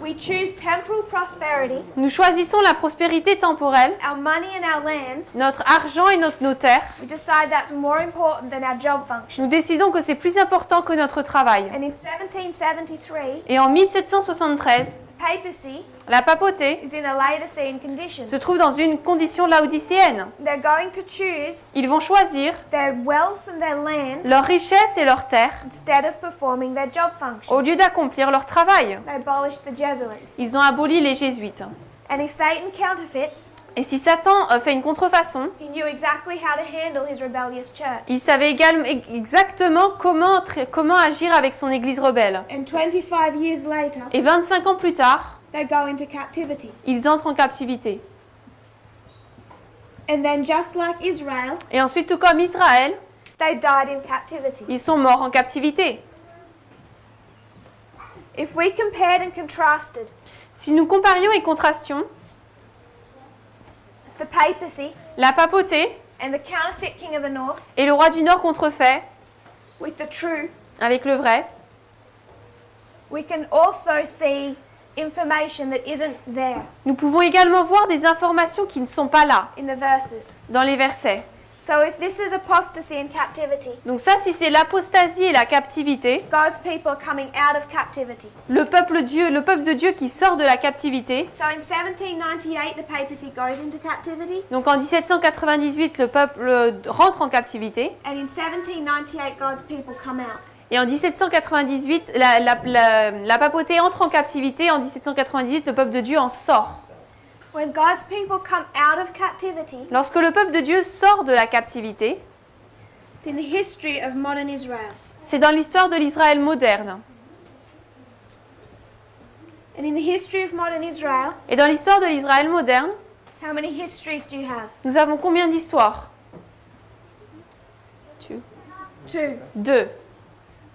We choose temporal prosperity, Nous choisissons la prospérité temporelle, our money and our lands. notre argent et nos terres. We decide that's more important than our job function. Nous décidons que c'est plus important que notre travail. And in 1773, Et en 1773, the papacy la papauté is in a Laodicean condition. se trouve dans une condition laodicéenne. They're going to choose Ils vont choisir their wealth and their land leur richesse et leurs terres instead of performing their job function. au lieu d'accomplir leur travail. They abolished the Jesuits. Ils ont aboli les jésuites. And if Satan counterfeits, Et si Satan fait une contrefaçon, he knew exactly how to handle his rebellious church. il savait également exactement comment agir avec son église rebelle. And 25 years later, Et 25 ans plus tard, they go into captivity. ils entrent en captivité. And then just like Israel, Et ensuite, tout comme Israël, they died in captivity. ils sont morts en captivité. If we compared and contrasted Si nous comparions et contrastions the papacy la papauté and the counterfeit king of the north et le roi du Nord contrefait with the true, avec le vrai, we can also see information that isn't there nous pouvons également voir des informations qui ne sont pas là in the verses. dans les versets. So if this is apostasy and captivity, Donc ça, si c'est l'apostasie et la captivité, God's people are coming out of captivity. le peuple de Dieu qui sort de la captivité. So in 1798, the papacy goes into captivity, Donc en 1798, le peuple rentre en captivité. and in 1798, God's people come out. Et en 1798, la papauté entre en captivité. En 1798, le peuple de Dieu en sort. When God's people come out of captivity, Lorsque le peuple de Dieu sort de la captivité, it's in the history of modern Israel. c'est dans l'histoire de l'Israël moderne. And in the history of modern Israel, Et dans l'histoire de l'Israël moderne, how many histories do you have? nous avons combien d'histoires? Two. 2.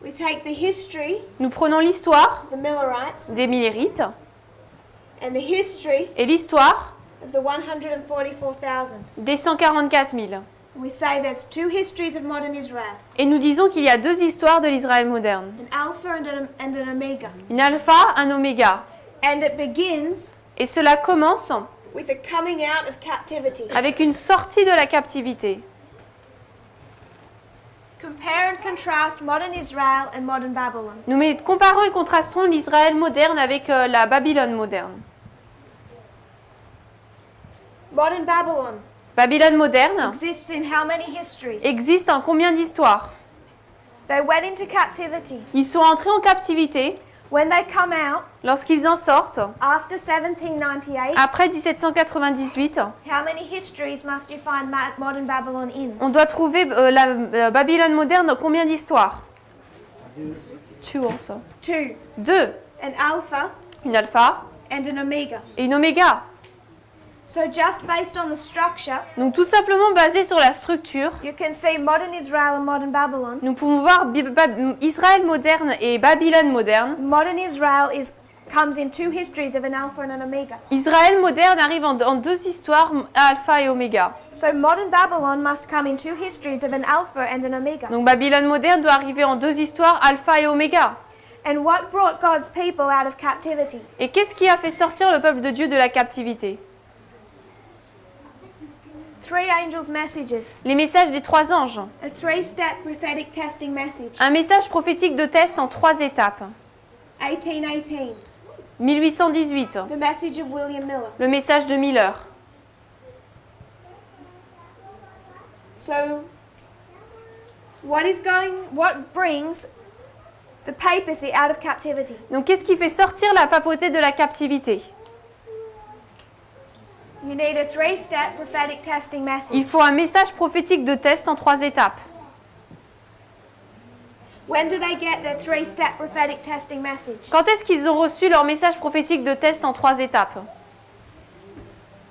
We take the history Nous prenons l'histoire of the Millerites des Millérites and the history et l'histoire of the 144,000. des 144 000. We say there's two histories of modern Israel, Et nous disons qu'il y a deux histoires de l'Israël moderne. an Alpha and an Omega. Une alpha, un oméga. And it begins Et cela commence with the coming out of captivity. avec une sortie de la captivité. Compare and contrast modern Israel and modern Babylon. Nous comparons et contrastons l'Israël moderne avec la Babylone moderne. Modern Babylon Babylone moderne exists in how many histories? existe en combien d'histoires? They went into captivity. Ils sont entrés en captivité When they come out lorsqu'ils en sortent after 1798, après 1798. how many histories must you find modern Babylon in? On doit trouver la Babylone moderne dans combien d'histoires? 2 also. Two. 2. An Alpha Une alpha and an Omega. et une oméga. So just based on the structure, Donc tout simplement basé sur la structure, you can see modern Israel and modern Babylon. nous pouvons voir Israël moderne et Babylone moderne. Modern Israel is comes in two histories of an Alpha and an Omega. Israël moderne arrive en deux histoires, Alpha et Oméga. So modern Babylon must come in two histories of an Alpha and an Omega. Donc Babylone moderne doit arriver en deux histoires, Alpha et Oméga. And what brought God's people out of captivity? Et qu'est-ce qui a fait sortir le peuple de Dieu de la captivité? Three angels' messages. Les messages des trois anges. A three-step prophetic testing message. Un message prophétique de test en trois étapes. 1818. 1818, The message of William Miller. le message de Miller. So, what brings the papacy out of captivity? Donc qu'est-ce qui fait sortir la papauté de la captivité? You need a three-step prophetic testing message. Il faut un message prophétique de test en trois étapes. When do they get the three-step prophetic testing message? Quand est-ce qu'ils ont reçu leur message prophétique de test en trois étapes?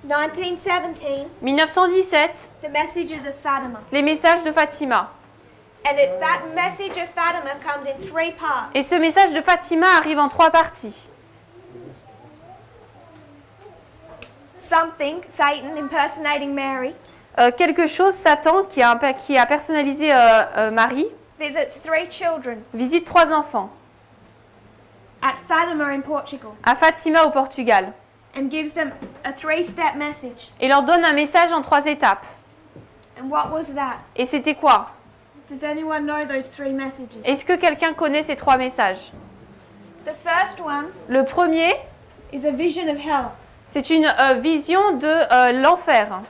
1917, 1917, the messages of Fatima. les messages de Fatima. And that message of Fatima comes in three parts. Et ce message de Fatima arrive en trois parties. Something, Satan impersonating Mary, Quelque chose, Satan, qui a personnalisé Marie, visits three children visite trois enfants at Fatima in Portugal à Fatima au Portugal and gives them a three-step message. et leur donne un message en trois étapes. And what was that? Et c'était quoi? Does anyone know those three messages? Est-ce que quelqu'un connaît ces trois messages? The first one Le premier, is a vision of hell. c'est une vision de l'enfer.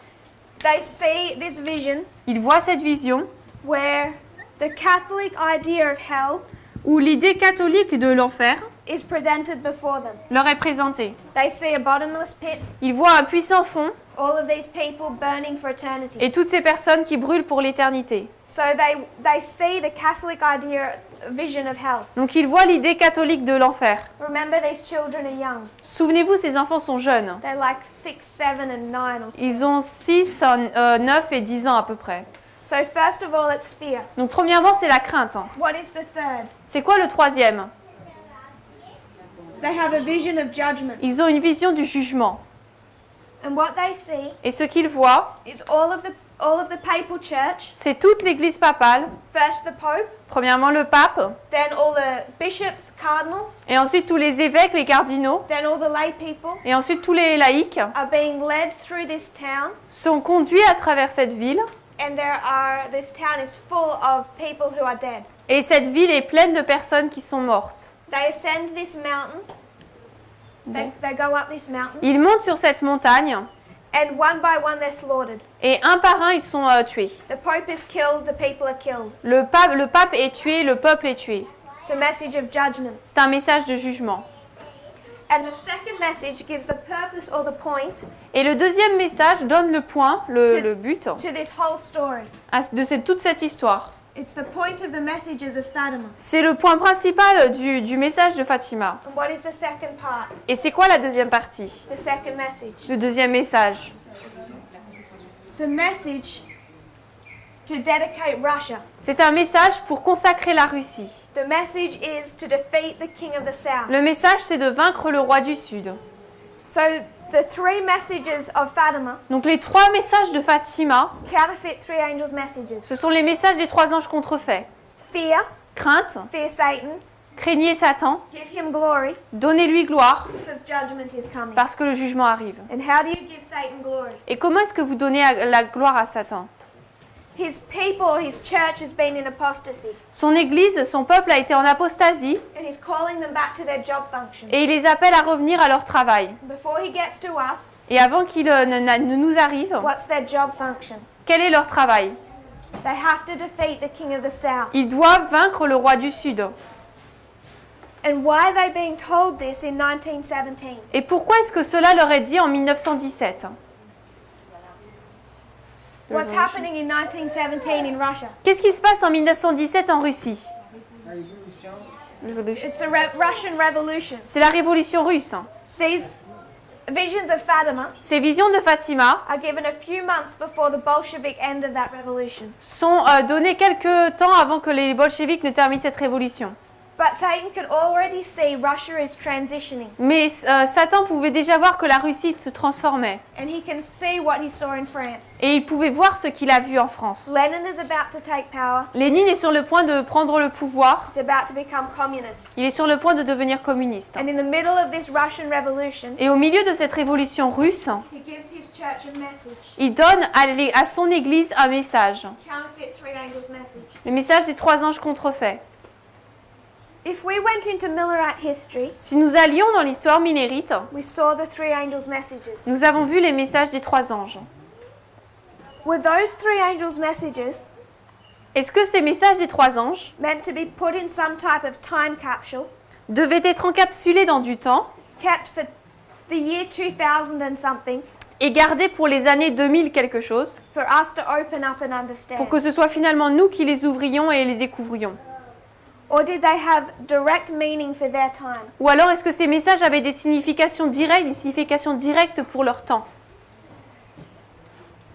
They see this vision Ils voient cette vision where the Catholic idea of hell où l'idée catholique de l'enfer is presented before them. leur est présentée. They see a bottomless pit, Ils voient un puissant fond all of these people burning for eternity. et toutes ces personnes qui brûlent pour l'éternité. So they see the Catholic idea, vision of hell. Donc ils voient l'idée catholique de l'enfer. Remember, these children are young. Souvenez-vous, ces enfants sont jeunes. They're like 6, 7, and 9. Ils ont 6, 9 et 10 ans à peu près. So first of all, it's fear. Donc premièrement, c'est la crainte. What is the third? C'est quoi le troisième? They have a vision of judgment. Ils ont une vision du jugement. And what they see Et ce qu'ils voient, is all of the papal church. c'est toute l'église papale. First the Pope, Premièrement, le pape. then all the bishops, cardinals, Et ensuite, tous les évêques, les cardinaux. then all the lay people Et ensuite, tous les laïcs are being led through this town. sont conduits à travers cette ville. And this town is full of people who are dead. Et cette ville est pleine de personnes qui sont mortes. They ascend this mountain. They go up this mountain. Ils montent sur cette montagne And one by one they're slaughtered. et un par un, ils sont tués. The Pope is killed, the people are killed. Le pape est tué, le peuple est tué. It's a message of judgment. C'est un message de jugement. And the second message gives the purpose or the point Et le deuxième message donne le point, le but to this whole story. de toute cette histoire. It's the point of the messages of Fatima. C'est le point principal du message de Fatima. And what is the second part? Et c'est quoi la deuxième partie? The second message. Le deuxième message. It's a message to dedicate Russia. C'est un message pour consacrer la Russie. The message is to defeat the king of the south. Le message, c'est de vaincre le roi du Sud. So the three messages of Fatima Donc les trois messages de Fatima, counterfeit three angels' messages. ce sont les messages des trois anges contrefaits. Fear, Crainte, fear Satan, craignez Satan, give him glory, donnez-lui gloire, because judgment is coming. parce que le jugement arrive. And how do you give Satan glory? Et comment est-ce que vous donnez la gloire à Satan? His people, his church has been in apostasy, Son église, son peuple a été en apostasie and he's calling them back to their job function. et il les appelle à revenir à leur travail. Before he gets to us, Et avant qu'il ne nous arrive, what's their job function? quel est leur travail? They have to defeat the king of the south. Ils doivent vaincre le roi du Sud. And why are they being told this in 1917? Et pourquoi est-ce que cela leur est dit en 1917? What's happening in 1917 in Russia? Qu'est-ce qui se passe en 1917 en Russie? It's the Russian Revolution. C'est la révolution russe. These visions of Fatima Ces visions de Fatima are given a few months before the Bolshevik end of that revolution. sont données quelques temps avant que les bolcheviks ne terminent cette révolution. But Satan could already see Russia is transitioning, Mais Satan pouvait déjà voir que la Russie se transformait. and he can see what he saw in France. Et il pouvait voir ce qu'il a vu en France. Lenin is about to take power. Lénine est sur le point de prendre le pouvoir. It's about to become communist. Il est sur le point de devenir communiste. And in the middle of this Russian revolution, Et au milieu de cette révolution russe, he gives his church a message. il donne à son église un message. Counterfeit three angels message. Le message des 3 anges contrefaits. If we went into Millerite history, Si nous allions dans l'histoire minnérite, we saw the three angels messages. nous avons vu les messages des 3 anges. Were those three angels messages Est-ce que ces messages des 3 anges meant to be put in some type of time capsule, devaient être encapsulés dans du temps kept for the year 2000 and something, et gardés pour les années 2000 quelque chose, for us to open up and pour understand? que ce soit finalement nous qui les ouvrions et les découvrions? Or did they have direct meaning for their time? Ou alors est-ce que ces messages avaient des significations directes, une signification directe pour leur temps?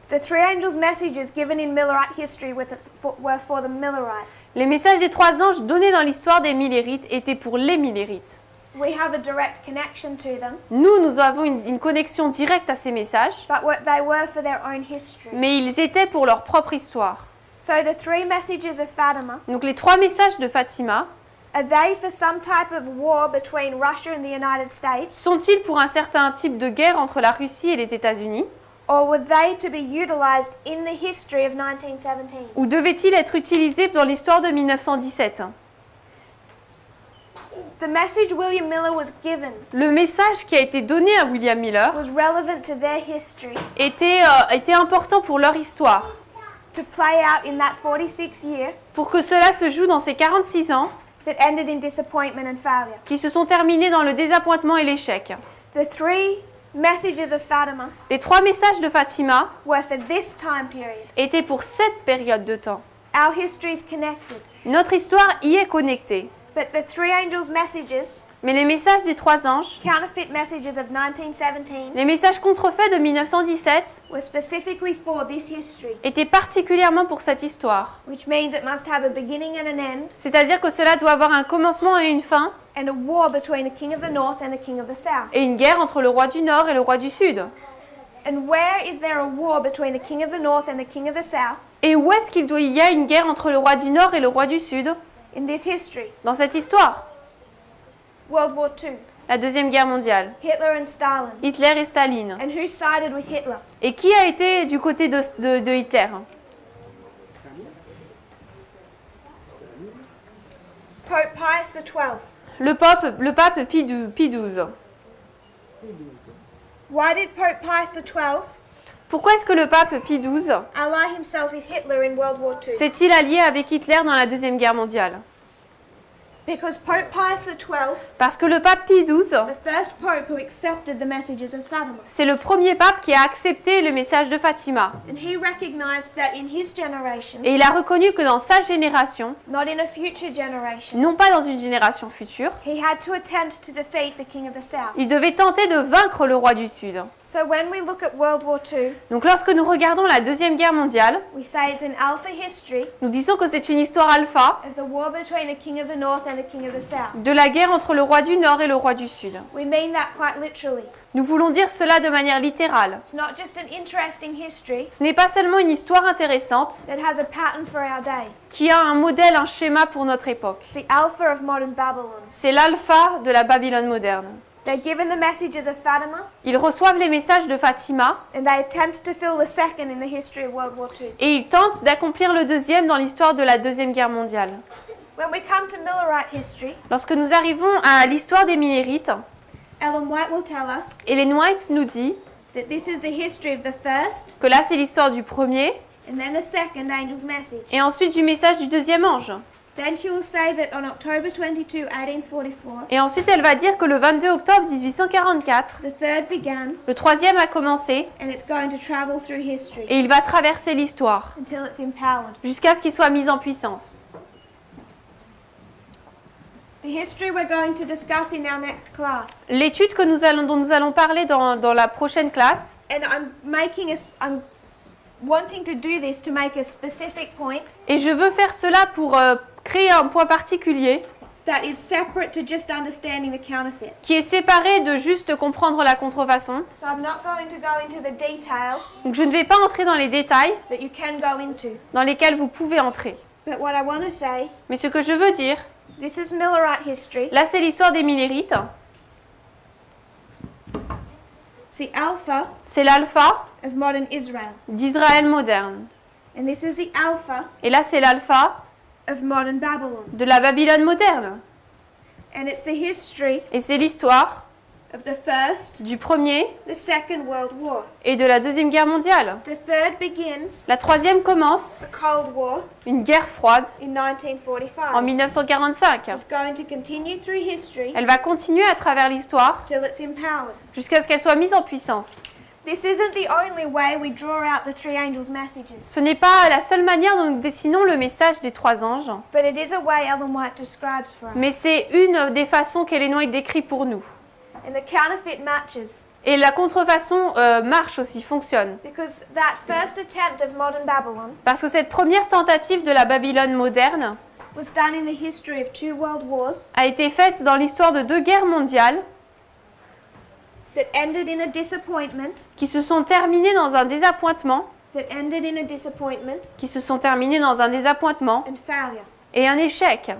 The three angels' messages given in Millerite history were for the Millerites. Les messages des 3 anges donnés dans l'histoire des Millérites étaient pour les Millérites. We have a direct connection to them, Nous avons une connexion directe à ces messages, but what they were for their own history. mais ils étaient pour leur propre histoire. So the three messages of Fatima, Donc les 3 messages de Fatima are they for some type of war between Russia and the United States, sont-ils pour un certain type de guerre entre la Russie et les États-Unis, or were they to be utilized in the history of 1917? ou devaient-ils être utilisés dans l'histoire de 1917? The message William Miller was given Le message qui a été donné à William Miller was relevant to their history, était important pour leur histoire, to play out in that 46 year pour que cela se joue dans ces 46 ans that ended in disappointment and failure. qui se sont terminés dans le désappointement et l'échec. The three messages of Fatima Les 3 messages de Fatima were for this time period. étaient pour cette période de temps. Our history is connected, Notre histoire y est connectée, but the three angels' messages, mais les messages des 3 anges, counterfeit messages of 1917, les messages contrefaits de 1917, were specifically for this history, étaient particulièrement pour cette histoire. which means it must have a beginning and an end, C'est-à-dire que cela doit avoir un commencement et une fin, and a war between the king of the north and the king of the south. et une guerre entre le roi du Nord et le roi du Sud. And where is there a war between the king of the north and the king of the south Et où est-ce qu'il y a une guerre entre le roi du Nord et le roi du Sud in this history? dans cette histoire? World War II, La Deuxième Guerre mondiale. Hitler and Stalin. Hitler et Staline. And who sided with Hitler? Et qui a été du côté de Hitler? Pope Pius XII. Le pape Pie XII. Why did Pope Pius XII Pourquoi est-ce que le pape Pie XII ally himself with Hitler in World War II? s'est-il allié avec Hitler dans la Deuxième Guerre mondiale? Because Pope Pius XII, Parce que le pape Pie XII, the first pope who accepted the messages of Fatima, c'est le premier pape qui a accepté le message de Fatima. and he recognized that in his generation, Et il a reconnu que dans sa génération, not in a future generation, non pas dans une génération future, he had to attempt to defeat the king of the south. il devait tenter de vaincre le roi du Sud. So when we look at World War II, Donc lorsque nous regardons la Deuxième Guerre mondiale, we say it's an alpha history nous disons que c'est une histoire alpha of the war between the king of the north and the king of the south. de la guerre entre le roi du Nord et le roi du Sud. We mean that quite literally. Nous voulons dire cela de manière littérale. It's not just an interesting history Ce n'est pas seulement une histoire intéressante that has a pattern for our day. qui a un modèle, un schéma pour notre époque. It's the alpha of modern Babylon. C'est l'alpha de la Babylone moderne. They're given the messages of Fatima, Ils reçoivent les messages de Fatima and they attempt to fill the second in the history of World War II. et ils tentent d'accomplir le deuxième dans l'histoire de la Deuxième Guerre mondiale. When we come to Millerite history, Lorsque nous arrivons à l'histoire des Millérites, Ellen White will tell us Ellen White nous dit that this is the history of the first que là c'est l'histoire du premier and then the second angel's message. et ensuite du message du deuxième ange. Then she will say that on October 22, 1844, Et ensuite elle va dire que le 22 octobre 1844, the third began le troisième a commencé and it's going to travel through history et il va traverser l'histoire until it's empowered. jusqu'à ce qu'il soit mis en puissance. The history we're going to discuss in our next class. L'étude que dont nous allons parler dans la prochaine classe, And I'm wanting to do this to make a specific point. et je veux faire cela pour créer un point particulier, that is separate to just understanding the counterfeit. qui est séparé de juste comprendre la contrefaçon. So I'm not going to go into the detail Donc je ne vais pas entrer dans les détails that you can go into. dans lesquels vous pouvez entrer. But what I want to say, Mais ce que je veux dire, this is Millerite history. là c'est l'histoire des Millérites. It's the alpha C'est l'alpha of modern Israel. d'Israël moderne. And this is the alpha Et là c'est l'alpha of modern Babylon. de la Babylone moderne. And it's the history Et c'est l'histoire of the First, du Premier the Second World War. et de la Deuxième Guerre mondiale. The third begins La troisième commence the Cold War une guerre froide in 1945. en 1945. It's going to continue through history Elle va continuer à travers l'histoire till it's empowered. jusqu'à ce qu'elle soit mise en puissance. This isn't the only way we draw out the three angels' messages, Ce n'est pas la seule manière dont nous dessinons le message des trois anges, but it is a way Ellen White describes for us. mais c'est une des façons qu'Ellen White décrit pour nous. And the counterfeit matches, Et la contrefaçon marche aussi, fonctionne. because that first attempt of modern Babylon Parce que cette première tentative de la Babylone moderne was done in the history of two world wars a été faite dans l'histoire de deux guerres mondiales that ended in a disappointment, qui se sont terminées dans un désappointement, that ended in a disappointment qui se sont terminées dans un désappointement and failure. et un échec.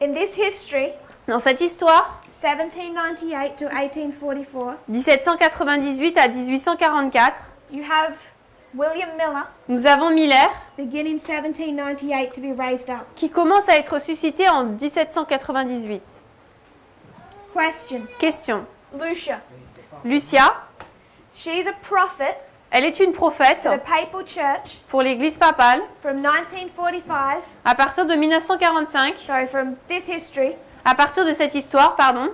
In this history, Dans cette histoire, 1798 to 1844, 1798 à 1844, you have William Miller nous avons Miller beginning 1798 to be raised up. qui commence à être suscité en 1798. Question. Question. Lucia. Lucia, She's a prophet elle est une prophète to the papal church pour l'église papale from 1945, à partir de 1945, from this history, à partir de cette histoire, pardon,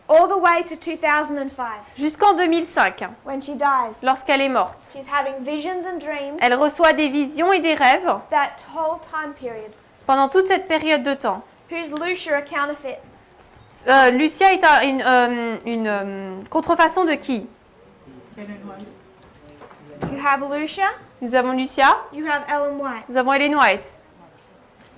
all the way to 2005 jusqu'en 2005, when she dies. lorsqu'elle est morte. She's having visions and dreams Elle reçoit des visions et des rêves that whole time period. pendant toute cette période de temps. Who's Lucia a counterfeit? Lucia est une contrefaçon de qui? Ellen White. You have Lucia, Nous avons Lucia, you have Ellen White. nous avons Ellen White.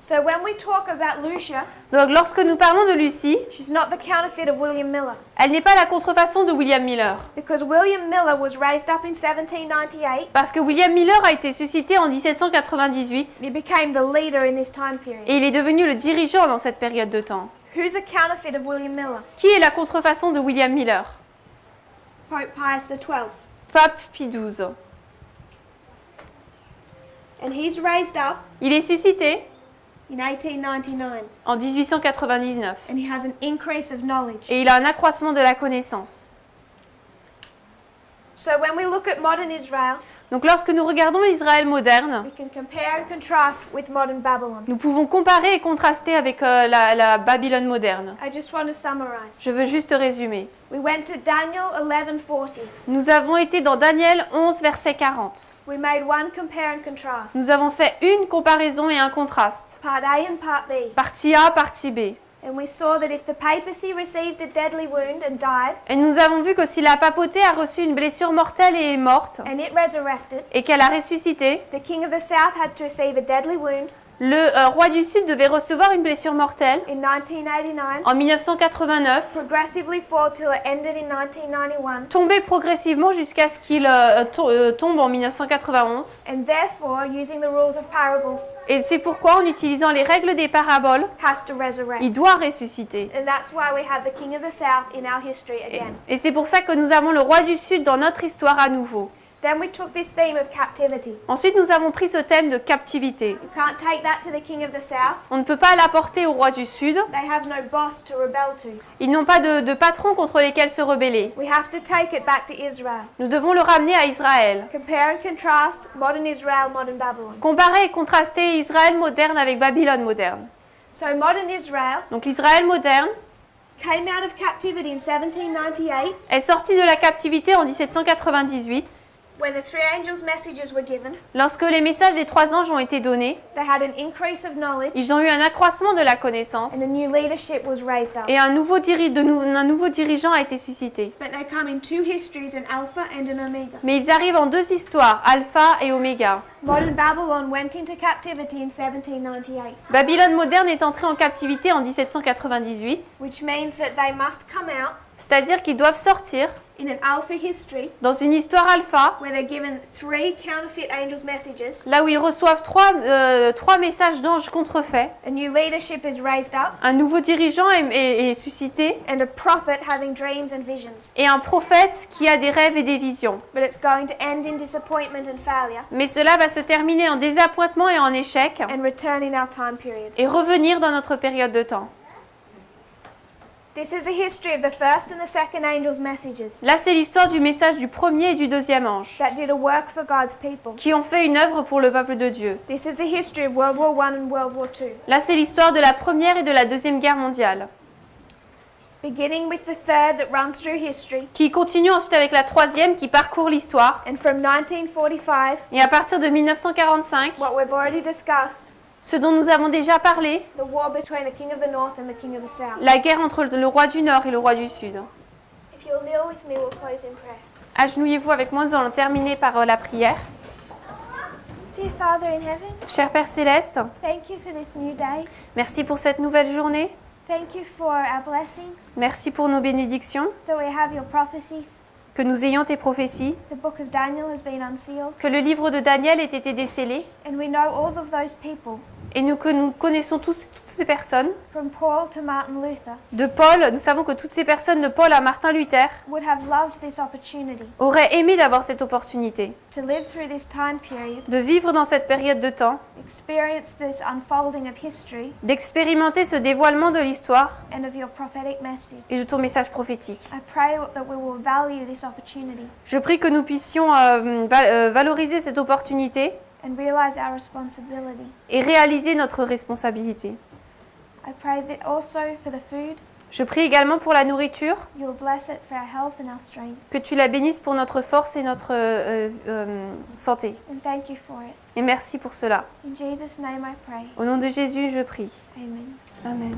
So when we talk about Lucia, Donc lorsque nous parlons de Lucie, she's not the counterfeit of William Miller, elle n'est pas la contrefaçon de William Miller. because William Miller was raised up in 1798. Parce que William Miller a été suscité en 1798 He became the leader in this time period. et il est devenu le dirigeant dans cette période de temps. Who's the counterfeit of William Miller? Qui est la contrefaçon de William Miller? Pope Pius XII. Pape Pie XII. And he's raised up Il est suscité in 1899, en 1899 and he has an increase of knowledge. et il a un accroissement de la connaissance. So when we look at modern Israel, Donc lorsque nous regardons l'Israël moderne, we can compare and contrast with modern Babylon. nous pouvons comparer et contraster avec la Babylone moderne. I just want to summarize. Je veux juste résumer. We went to Daniel 11:40. Nous avons été dans Daniel 11, verset 40. We made one compare and contrast. Nous avons fait une comparaison et un contraste. Part A and part B. Partie A, partie B. And we saw that if the papacy received a deadly wound and died, Et nous avons vu que si la papauté a reçu une blessure mortelle et est morte, and it resurrected, et qu'elle a ressuscité, the king of the south had to receive a deadly wound le roi du Sud devait recevoir une blessure mortelle in 1989, en 1989, progressively fall till it ended in 1991, tomber progressivement jusqu'à ce qu'il tombe en 1991. and therefore, using the rules of parables, Et c'est pourquoi, en utilisant les règles des paraboles, has to resurrect. il doit ressusciter. And that's why we have the king of the south in our history again. Et c'est pour ça que nous avons le roi du Sud dans notre histoire à nouveau. Then we took this theme of captivity. Ensuite, nous avons pris ce thème de captivité. You can't take that to the king of the south. On ne peut pas l'apporter au roi du Sud. They have no boss to rebel to. Ils n'ont pas de patron contre lesquels se rebeller. We have to take it back to Israel. Nous devons le ramener à Israël. Compare and contrast modern Israel, modern Babylon. Comparer et contraster Israël moderne avec Babylone moderne. So modern Israel Donc l'Israël moderne came out of captivity in 1798, est sorti de la captivité en 1798 When the three angels' messages were given, lorsque les messages des 3 anges ont été donnés, they had an increase of knowledge, ils ont eu un accroissement de la connaissance and a new leadership was raised up. et un nouveau dirigeant a été suscité. But they come in two histories, an Alpha and an Omega. Mais ils arrivent en 2 histoires, Alpha et Oméga. Modern Babylon went into captivity in 1798, Babylone moderne est entrée en captivité en 1798, which means that they must come out c'est-à-dire qu'ils doivent sortir in an Alpha history dans une histoire alpha, where they're given three counterfeit angels' messages. là où ils reçoivent trois messages d'anges contrefaits. A new leadership is raised up, Un nouveau dirigeant est suscité and a prophet having dreams and visions. et un prophète qui a des rêves et des visions. But it's going to end in disappointment and failure Mais cela va se terminer en désappointement et en échec and return in our time period. et revenir dans notre période de temps. This is a history of the first and the second angels' messages Là, c'est l'histoire du message du premier et du deuxième ange that did a work for God's people. qui ont fait une œuvre pour le peuple de Dieu. This is the history of World War I and World War II, Là, c'est l'histoire de la première et de la deuxième guerre mondiale, beginning with the third that runs through history, qui continue ensuite avec la troisième qui parcourt l'histoire. and from 1945, Et à partir de 1945, what we've already discussed, ce dont nous avons déjà parlé, the war between the King of the North and the King of the South. la guerre entre le roi du Nord et le roi du Sud. If you'll kneel with me, we'll close in prayer. Agenouillez-vous avec moi, nous allons terminer par la prière. Dear Father in heaven, Cher Père Céleste, thank you for this new day. merci pour cette nouvelle journée. Thank you for our blessings, Merci pour nos bénédictions, that we have your prophecies. que nous ayons tes prophéties, The book of Daniel has been unsealed, que le livre de Daniel ait été décellé, and we know all of those people, et que nous connaissons toutes ces personnes. from Paul to Martin Luther, De Paul, nous savons que toutes ces personnes, de Paul à Martin Luther, would have loved this opportunity auraient aimé d'avoir cette opportunité, to live through this time period, de vivre dans cette période de temps, experience this unfolding of history d'expérimenter ce dévoilement de l'histoire and of your prophetic message. et de ton message prophétique. I pray that we will value this opportunity Je prie que nous puissions valoriser cette opportunité and realize our responsibility. et réaliser notre responsabilité. I pray that also for the food, Je prie également pour la nourriture, you will bless it for our health and our strength. que tu la bénisses pour notre force et notre santé. And thank you for it. Et merci pour cela. In Jesus' name I pray. Au nom de Jésus, je prie. Amen. Amen.